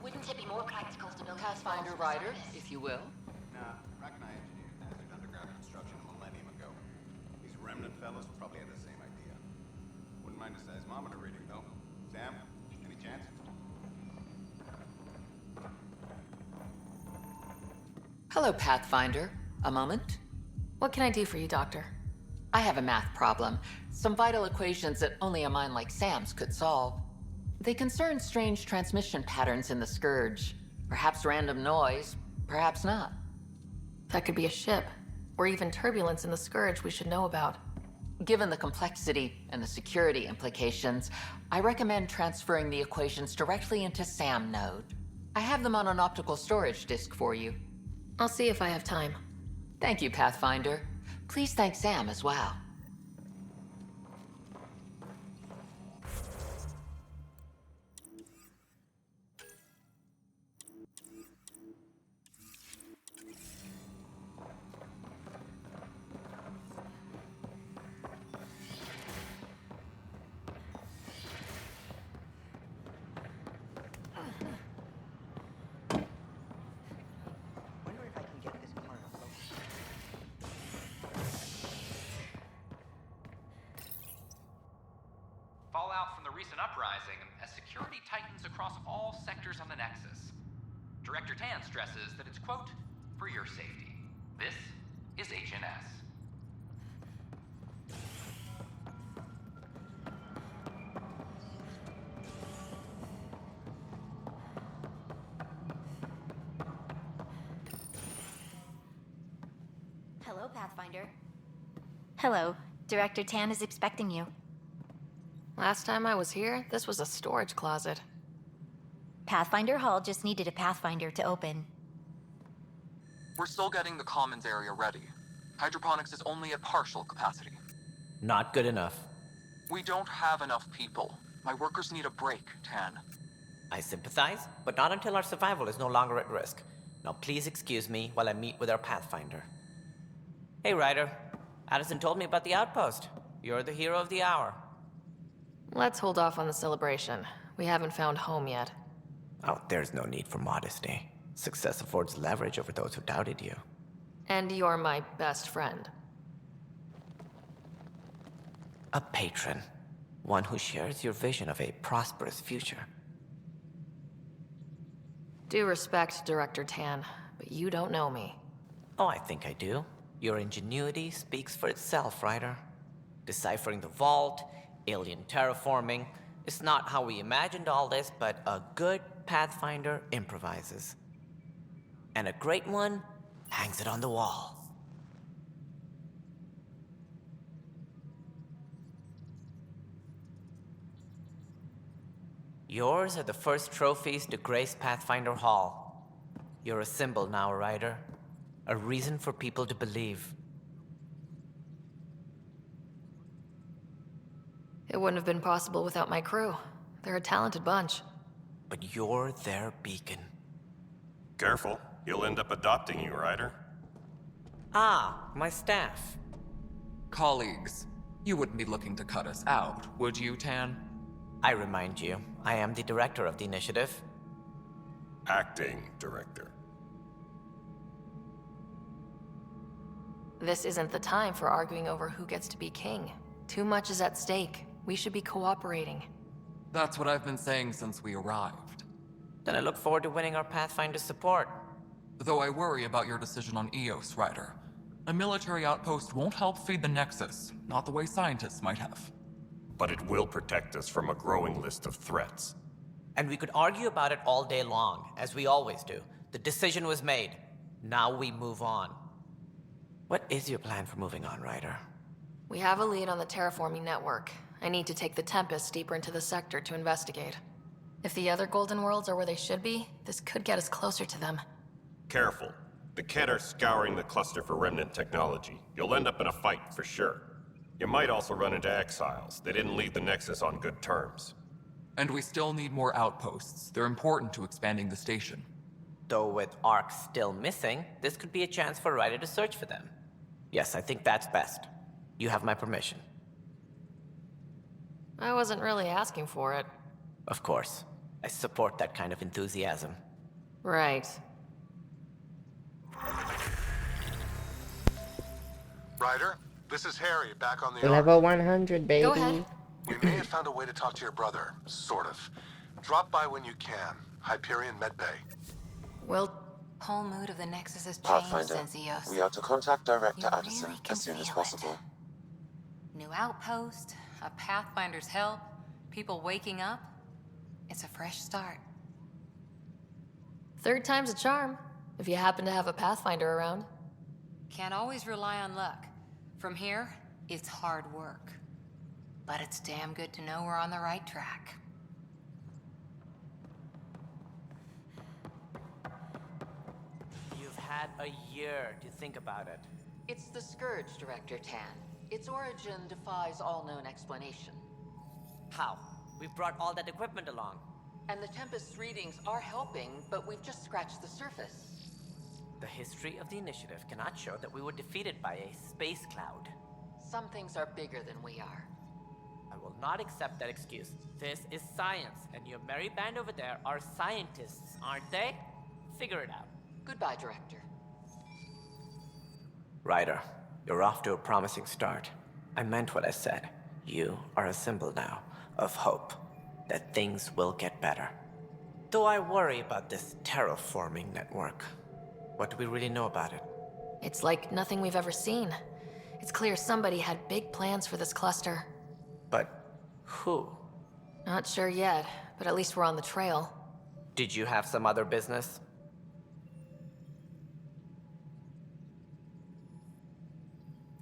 Wouldn't it be more practical to build Pathfinder Rider, if you will? Nah, Rack and I engineered desert underground construction a millennium ago. These remnant fellows probably had the same idea. Wouldn't mind a seismometer reading, though. Sam, any chance? Hello, Pathfinder. A moment? What can I do for you, Doctor? I have a math problem. Some vital equations that only a mind like Sam's could solve. They concern strange transmission patterns in the Scourge. Perhaps random noise, perhaps not. That could be a ship, or even turbulence in the Scourge we should know about. Given the complexity and the security implications, I recommend transferring the equations directly into SAM node. I have them on an optical storage disk for you. I'll see if I have time. Thank you, Pathfinder. Please thank Sam as well. Wonder if I can get this car afloat. Fallout from the recent uprising as security tightens across all sectors on the Nexus. Director Tan stresses that it's, quote, for your safety. This is HNS. Hello, Pathfinder. Hello. Director Tan is expecting you. Last time I was here, this was a storage closet. Pathfinder Hall just needed a Pathfinder to open. We're still getting the commons area ready. Hydroponics is only at partial capacity. Not good enough. We don't have enough people. My workers need a break, Tan. I sympathize, but not until our survival is no longer at risk. Now please excuse me while I meet with our Pathfinder. Hey, Ryder. Addison told me about the outpost. You're the hero of the hour. Let's hold off on the celebration. We haven't found home yet. Oh, there's no need for modesty. Success affords leverage over those who doubted you. And you're my best friend. A patron. One who shares your vision of a prosperous future. Due respect, Director Tan, but you don't know me. Oh, I think I do. Your ingenuity speaks for itself, Ryder. Deciphering the vault, alien terraforming. It's not how we imagined all this, but a good Pathfinder improvises. And a great one hangs it on the wall. Yours are the first trophies to grace Pathfinder Hall. You're a symbol now, Ryder. A reason for people to believe. It wouldn't have been possible without my crew. They're a talented bunch. But you're their beacon. Careful. He'll end up adopting you, Ryder. Ah, my staff. Colleagues, you wouldn't be looking to cut us out, would you, Tan? I remind you, I am the director of the initiative. Acting director. This isn't the time for arguing over who gets to be king. Too much is at stake. We should be cooperating. That's what I've been saying since we arrived. Then I look forward to winning our Pathfinder support. Though I worry about your decision on Eos, Ryder. A military outpost won't help feed the Nexus, not the way scientists might have. But it will protect us from a growing list of threats. And we could argue about it all day long, as we always do. The decision was made. Now we move on. What is your plan for moving on, Ryder? We have a lead on the terraforming network. I need to take the Tempest deeper into the sector to investigate. If the other Golden Worlds are where they should be, this could get us closer to them. Careful. The Kett are scouring the cluster for remnant technology. You'll end up in a fight, for sure. You might also run into exiles. They didn't leave the Nexus on good terms. And we still need more outposts. They're important to expanding the station. Though with Ark still missing, this could be a chance for Ryder to search for them. Yes, I think that's best. You have my permission. I wasn't really asking for it. Of course. I support that kind of enthusiasm. Right. Ryder, this is Harry, back on the Level 100, baby. Go ahead. We may have found a way to talk to your brother, sort of. Drop by when you can. Hyperion Medbay. Well, Whole mood of the Nexus has changed Pathfinder, since Eos. we are to contact Director You Addison really can as soon as feel possible. New outpost, a Pathfinder's help, people waking up. It's a fresh start. third time's a charm, if you happen to have a Pathfinder around. Can't always rely on luck. From here, it's hard work. But it's damn good to know we're on the right track. You've had a year to think about it. It's the Scourge, Director Tan. Its origin defies all known explanation. How? We brought all that equipment along. And the Tempest's readings are helping, but we've just scratched the surface. The history of the initiative cannot show that we were defeated by a space cloud. Some things are bigger than we are. I will not accept that excuse. This is science, and your merry band over there are scientists, aren't they? Figure it out. Goodbye, Director. Ryder, you're off to a promising start. I meant what I said. You are a symbol now of hope that things will get better. Though I worry about this terraforming network. What do we really know about it? It's like nothing we've ever seen. It's clear somebody had big plans for this cluster. But who? Not sure yet, but at least we're on the trail. Did you have some other business?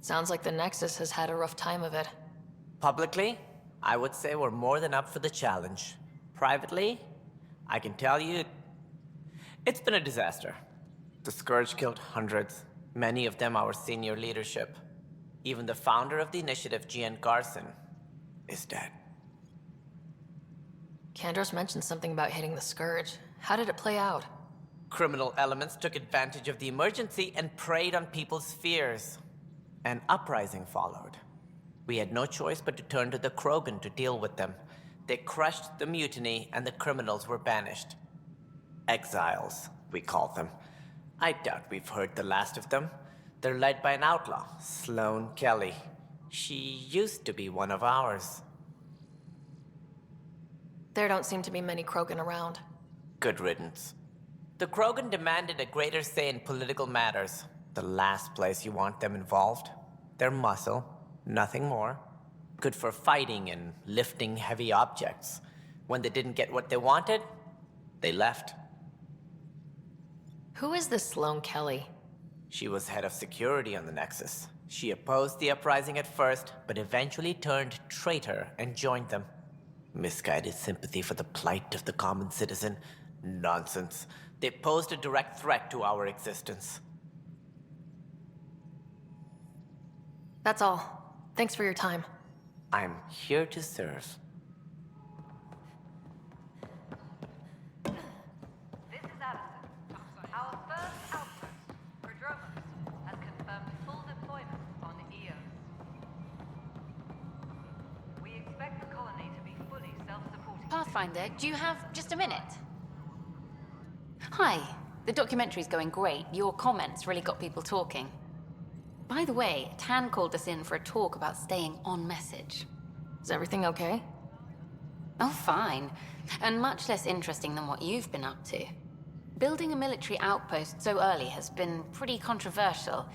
Sounds like the Nexus has had a rough time of it. Publicly, I would say we're more than up for the challenge. Privately, I can tell you, it's been a disaster. The Scourge killed hundreds, many of them our senior leadership. Even the founder of the initiative, Gian Garson, is dead. Kandros mentioned something about hitting the Scourge. How did it play out? Criminal elements took advantage of the emergency and preyed on people's fears. An uprising followed. We had no choice but to turn to the Krogan to deal with them. They crushed the mutiny and the criminals were banished. Exiles, we call them. I doubt we've heard the last of them. They're led by an outlaw, Sloane Kelly. She used to be one of ours. There don't seem to be many Krogan around. Good riddance. The Krogan demanded a greater say in political matters. The last place you want them involved. Their muscle, nothing more. Good for fighting and lifting heavy objects. When they didn't get what they wanted, they left. Who is this Sloane Kelly? She was head of security on the Nexus. She opposed the uprising at first, but eventually turned traitor and joined them. Misguided sympathy for the plight of the common citizen? Nonsense. They posed a direct threat to our existence. That's all. Thanks for your time. I'm here to serve. This is Allison. Our first outpost, Andromeda, has confirmed full deployment on EOS. We expect the colony to be fully self-supporting. Pathfinder, do you have just a minute? Hi. The documentary's going great. Your comments really got people talking. By the way, Tan called us in for a talk about staying on message. Is everything okay? Oh, fine. And much less interesting than what you've been up to. Building a military outpost so early has been pretty controversial.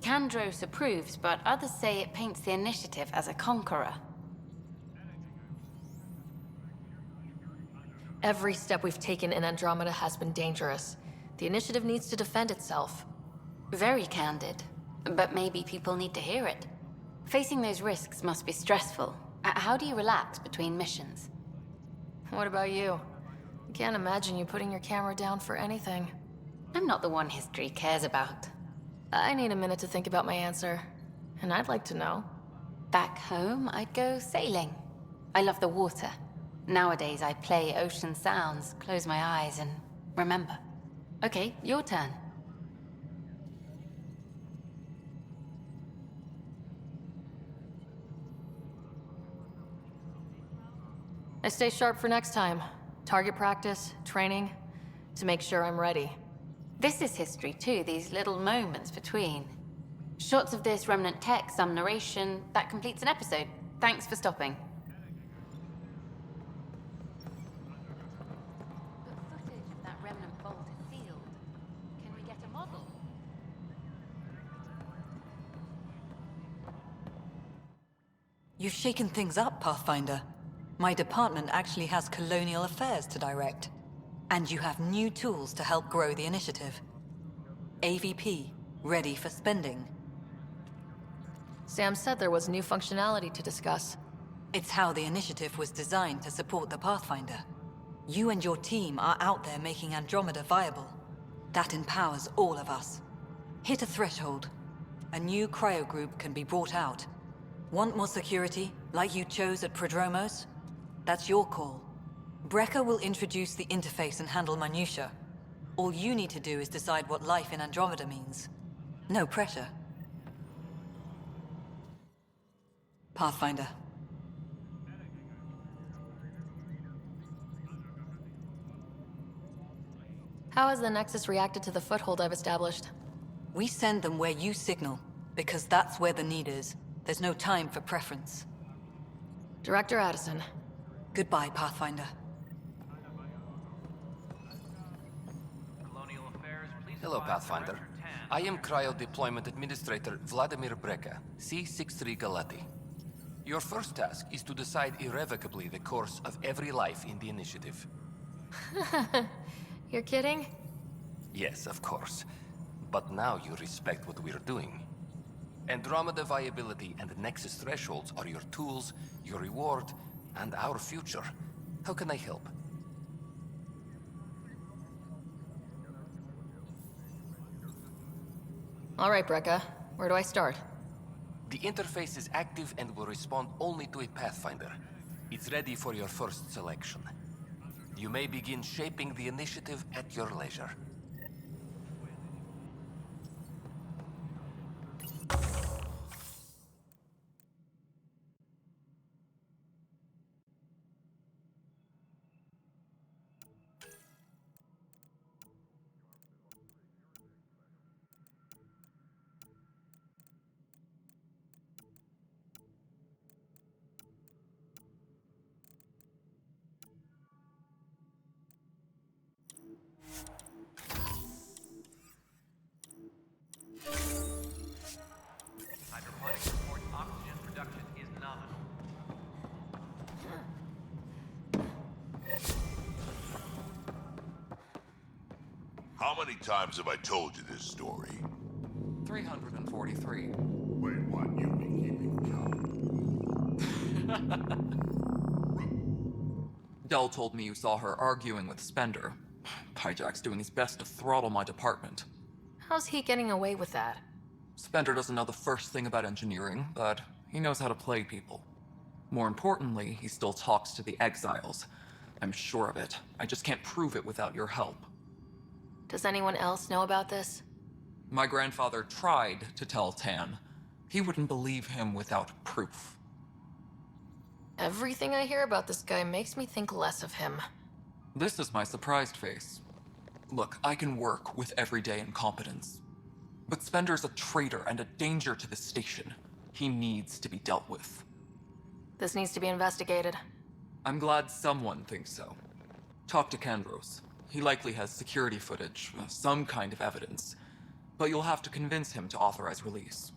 Kandros approves, but others say it paints the initiative as a conqueror. Every step we've taken in Andromeda has been dangerous. The initiative needs to defend itself. Very candid. But maybe people need to hear it. Facing those risks must be stressful. How do you relax between missions? What about you? I can't imagine you putting your camera down for anything. I'm not the one history cares about. I need a minute to think about my answer. And I'd like to know. Back home, I'd go sailing. I love the water. Nowadays, I play ocean sounds, close my eyes, and remember. Okay, your turn. I stay sharp for next time. Target practice, training, to make sure I'm ready. This is history too, these little moments between. Shots of this remnant tech, some narration, that completes an episode. Thanks for stopping. But footage of that remnant vault is sealed. Can we get a model? You've shaken things up, Pathfinder. My department actually has colonial affairs to direct. And you have new tools to help grow the initiative. AVP, ready for spending. Sam said there was new functionality to discuss. It's how the initiative was designed to support the Pathfinder. You and your team are out there making Andromeda viable. That empowers all of us. Hit a threshold. A new cryo group can be brought out. Want more security, like you chose at Prodromos? That's your call. Brecker will introduce the interface and handle minutiae. All you need to do is decide what life in Andromeda means. No pressure. Pathfinder. How has the Nexus reacted to the foothold I've established? We send them where you signal, because that's where the need is. There's no time for preference. Director Addison. Goodbye, Pathfinder. Hello, Pathfinder. I am Cryo Deployment Administrator Vladimir Breka, C-63 Galati. Your first task is to decide irrevocably the course of every life in the initiative. You're kidding? Yes, of course. But now you respect what we're doing. Andromeda viability and Nexus thresholds are your tools, your reward, and our future. How can I help? All right, Brekka. Where do I start? The interface is active and will respond only to a Pathfinder. It's ready for your first selection. You may begin shaping the initiative at your leisure. How many times have I told you this story? 343. Wait, what? You've been keeping count. Dell told me you saw her arguing with Spender. Pyjack's doing his best to throttle my department. How's he getting away with that? Spender doesn't know the first thing about engineering, but he knows how to play people. More importantly, he still talks to the exiles. I'm sure of it. I just can't prove it without your help. Does anyone else know about this? My grandfather tried to tell Tan. He wouldn't believe him without proof. Everything I hear about this guy makes me think less of him. This is my surprised face. Look, I can work with everyday incompetence. But Spender's a traitor and a danger to the station. He needs to be dealt with. This needs to be investigated. I'm glad someone thinks so. Talk to Kandros. He likely has security footage, some kind of evidence. But you'll have to convince him to authorize release.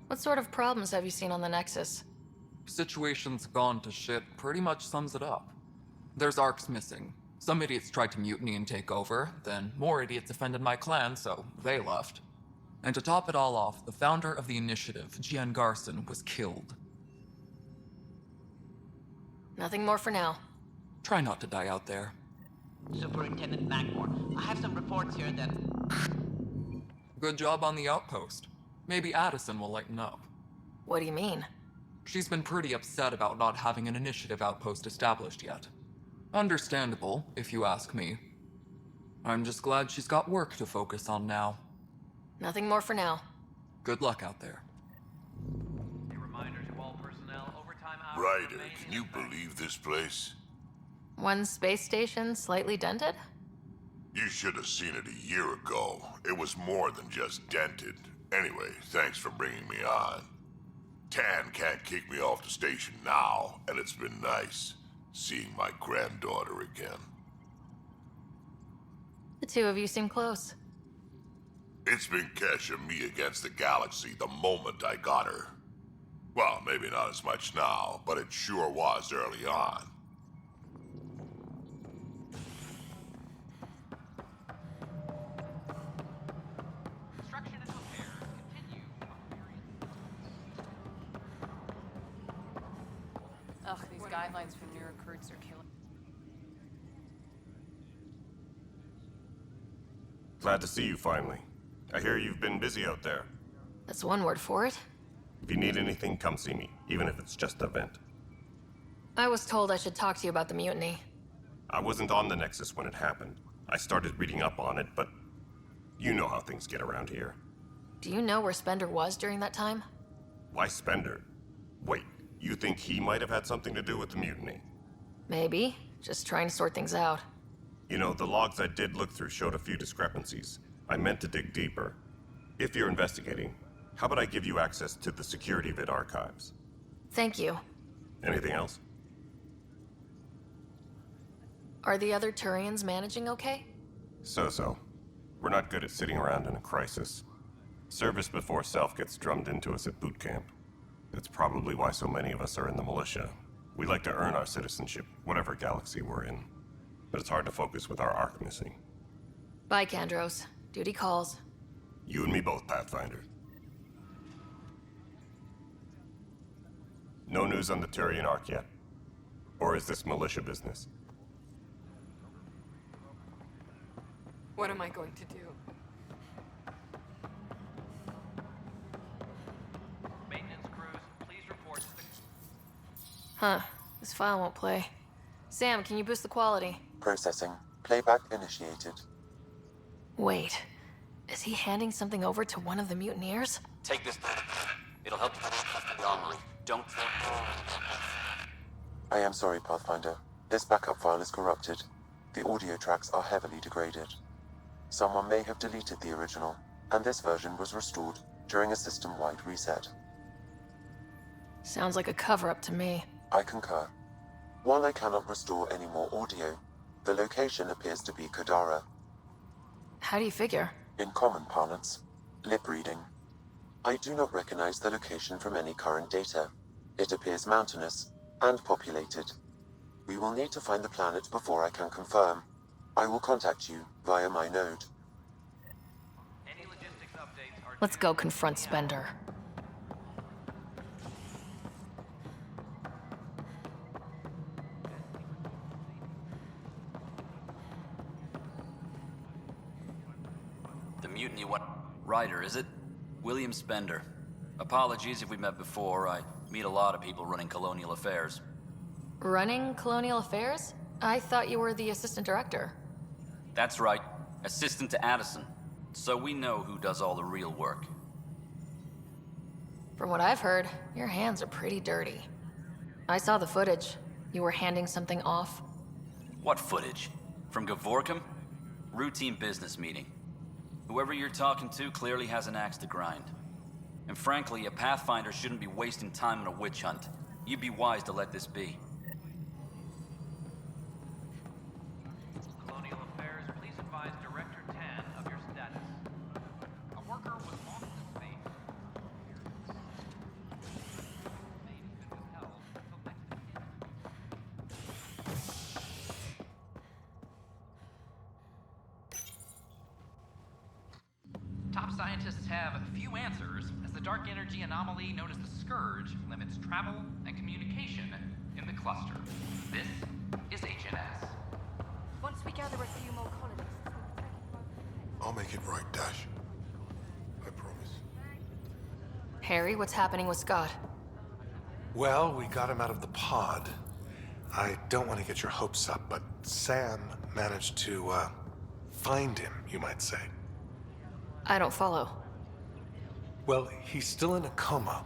What sort of problems have you seen on the Nexus? Situation's gone to shit pretty much sums it up. There's arcs missing. Some idiots tried to mutiny and take over, then more idiots offended my clan, so they left. And to top it all off, the founder of the initiative, Jian Garson, was killed. Nothing more for now. Try not to die out there. Superintendent Magmore, I have some reports here that... Good job on the outpost. Maybe Addison will lighten up. What do you mean? She's been pretty upset about not having an initiative outpost established yet. Understandable, if you ask me. I'm just glad she's got work to focus on now. Nothing more for now. Good luck out there. A reminder to all personnel, overtime hours... Ryder, can you believe this place? One space station slightly dented? You should have seen it a year ago. It was more than just dented. Anyway, thanks for bringing me on. Tan can't kick me off the station now, and it's been nice seeing my granddaughter again. The two of you seem close. It's been Kesh and me against the galaxy the moment I got her. Well, maybe not as much now, but it sure was early on. Construction and repair continue. Ugh, these guidelines for new recruits are killing. Glad to see you finally. I hear you've been busy out there. That's one word for it. If you need anything, come see me, even if it's just a vent. I was told I should talk to you about the mutiny. I wasn't on the Nexus when it happened. I started reading up on it, but you know how things get around here. Do you know where Spender was during that time? Why Spender? Wait, you think he might have had something to do with the mutiny? Maybe. Just trying to sort things out. You know, the logs I did look through showed a few discrepancies. I meant to dig deeper. If you're investigating, how about I give you access to the security vid archives? Thank you. Anything else? Are the other Turians managing okay? So-so. We're not good at sitting around in a crisis. Service before self gets drummed into us at boot camp. That's probably why so many of us are in the militia. We like to earn our citizenship, whatever galaxy we're in. But it's hard to focus with our arc missing. Bye, Kandros. Duty calls. You and me both, Pathfinder. No news on the Turian arc yet? Or is this militia business? What am I going to do? Maintenance crews, please report to the... Huh. This file won't play. Sam, can you boost the quality? Processing. Playback initiated. Wait. Is he handing something over to one of the mutineers? Take this. It'll help you the armory. Don't... I am sorry, Pathfinder. This backup file is corrupted. The audio tracks are heavily degraded. Someone may have deleted the original, and this version was restored during a system-wide reset. Sounds like a cover-up to me. I concur. While I cannot restore any more audio, the location appears to be Kadara. How do you figure? In common parlance, lip reading. I do not recognize the location from any current data. It appears mountainous and populated. We will need to find the planet before I can confirm. I will contact you via my node. Any logistics updates are Let's go confront Spender. The mutiny what? Ryder, is it? William Spender. Apologies if we met before. I meet a lot of people running colonial affairs. Running Colonial Affairs? I thought you were the assistant director. That's right. Assistant to Addison. So we know who does all the real work. From what I've heard, your hands are pretty dirty. I saw the footage. You were handing something off. What footage? From Gavorkum? Routine business meeting. Whoever you're talking to clearly has an axe to grind. And frankly, a Pathfinder shouldn't be wasting time on a witch hunt. You'd be wise to let this be. Colonial Affairs, please advise Director Tan of your status. A worker was lost at sea. Top scientists have few answers, as the dark energy anomaly known as the Scourge limits travel and communication in the cluster. This is HNS. Once we gather a few more colonists, I'll make it right, Dash. I promise. Harry, what's happening with Scott? Well, we got him out of the pod. I don't want to get your hopes up, but Sam managed to, find him, you might say. I don't follow. Well, he's still in a coma,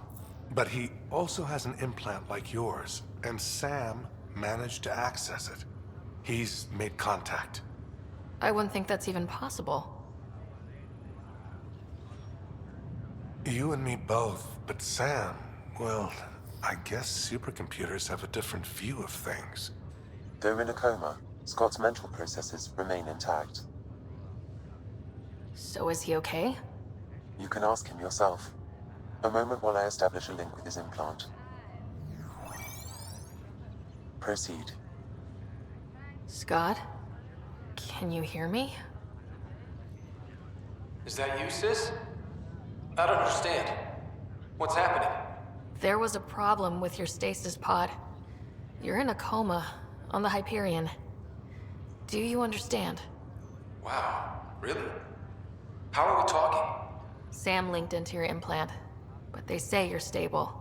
but he also has an implant like yours, and Sam managed to access it. He's made contact. I wouldn't think that's even possible. You and me both, but Sam, well, I guess supercomputers have a different view of things. Though in a coma, Scott's mental processes remain intact. So is he okay? You can ask him yourself. A moment while I establish a link with his implant. Proceed. Scott? Can you hear me? Is that you, sis? I don't understand. What's happening? There was a problem with your stasis pod. You're in a coma on the Hyperion. Do you understand? Wow, really? How are we talking? Sam linked into your implant, but they say you're stable.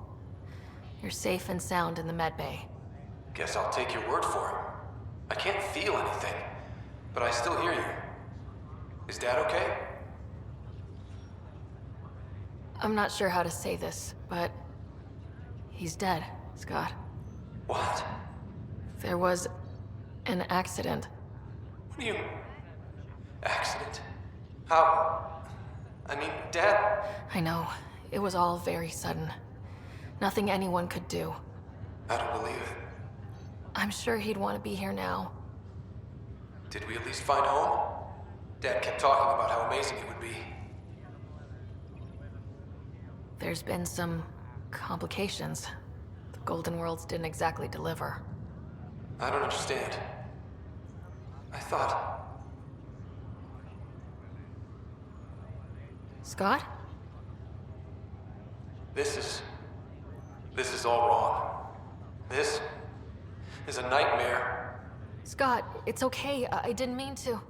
You're safe and sound in the medbay. Guess I'll take your word for it. I can't feel anything, but I still hear you. Is Dad okay? I'm not sure how to say this, but he's dead, Scott. What? There was an accident. What do you... Accident? How? I mean, Dad... I know. It was all very sudden. Nothing anyone could do. I don't believe it. I'm sure he'd want to be here now. Did we at least find home? Dad kept talking about how amazing it would be. There's been some complications. The Golden Worlds didn't exactly deliver. I don't understand. I thought... Scott? This is all wrong. This is a nightmare. Scott, it's okay. I didn't mean to.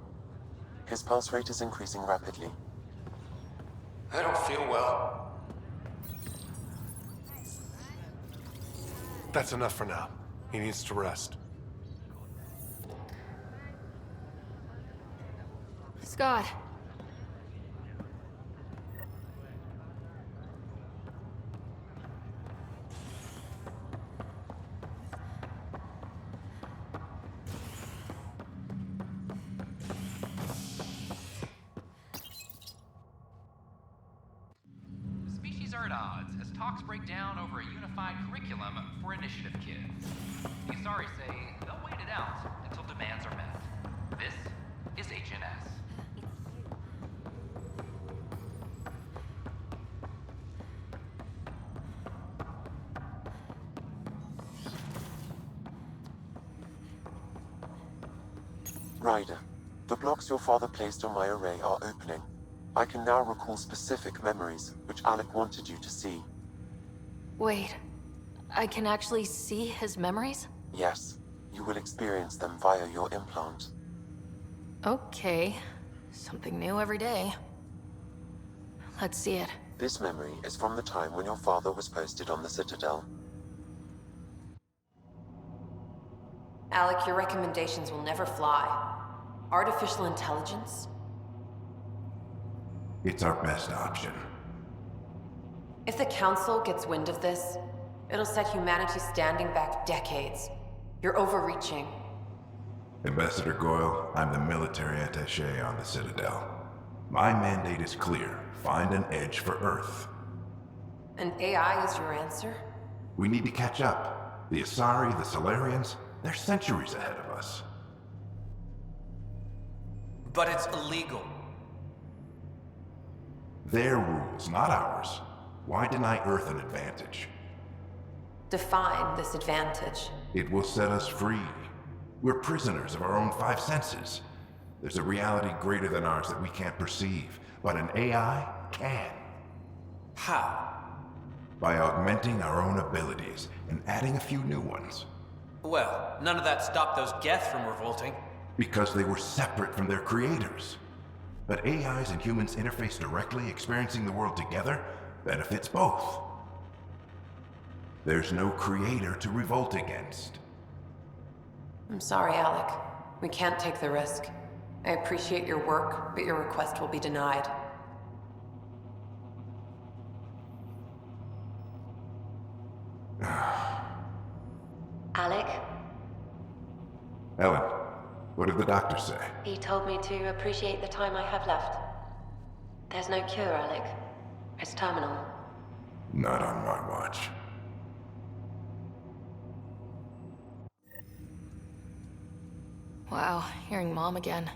His pulse rate is increasing rapidly. I don't feel well. That's enough for now. He needs to rest. Scott. The species are at odds as talks break down over a unified curriculum for initiative kids. The Asari say they'll wait it out until demands are met. This is HNS. Ryder, the blocks your father placed on my array are opening. I can now recall specific memories, which Alec wanted you to see. Wait, I can actually see his memories? Yes, you will experience them via your implant. Okay, something new every day. Let's see it. This memory is from the time when your father was posted on the Citadel. Alec, your recommendations will never fly. Artificial intelligence? It's our best option. If the Council gets wind of this, it'll set humanity standing back decades. You're overreaching. Ambassador Goyle, I'm the military attaché on the Citadel. My mandate is clear. Find an edge for Earth. And AI is your answer? We need to catch up. The Asari, the Solarians, they're centuries ahead of us. But it's illegal. Their rules, not ours. Why deny Earth an advantage? Define this advantage. It will set us free. We're prisoners of our own five senses. There's a reality greater than ours that we can't perceive, but an AI can. How? By augmenting our own abilities and adding a few new ones. Well, none of that stopped those Geth from revolting. Because they were separate from their creators. But AIs and humans interface directly, experiencing the world together, benefits both. There's no creator to revolt against. I'm sorry, Alec. We can't take the risk. I appreciate your work, but your request will be denied. Alec, Ellen, what did the doctor say? he told me to appreciate the time I have left. There's no cure, Alec. It's terminal. Not on my watch. Wow, hearing Mom again.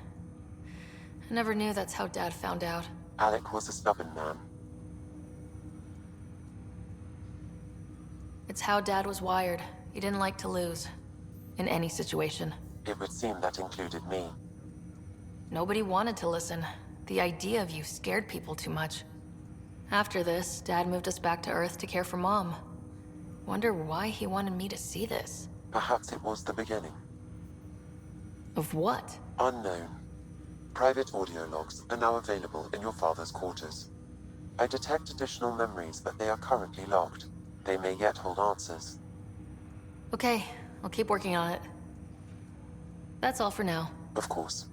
I never knew that's how Dad found out. Alec was a stubborn man. It's how Dad was wired. He didn't like to lose. In any situation. It would seem that included me. Nobody wanted to listen. The idea of you scared people too much. After this, Dad moved us back to Earth to care for Mom. Wonder why he wanted me to see this. Perhaps it was the beginning. Of what? Unknown. Private audio logs are now available in your father's quarters. I detect additional memories, but they are currently locked. They may yet hold answers. Okay, I'll keep working on it. That's all for now. Of course.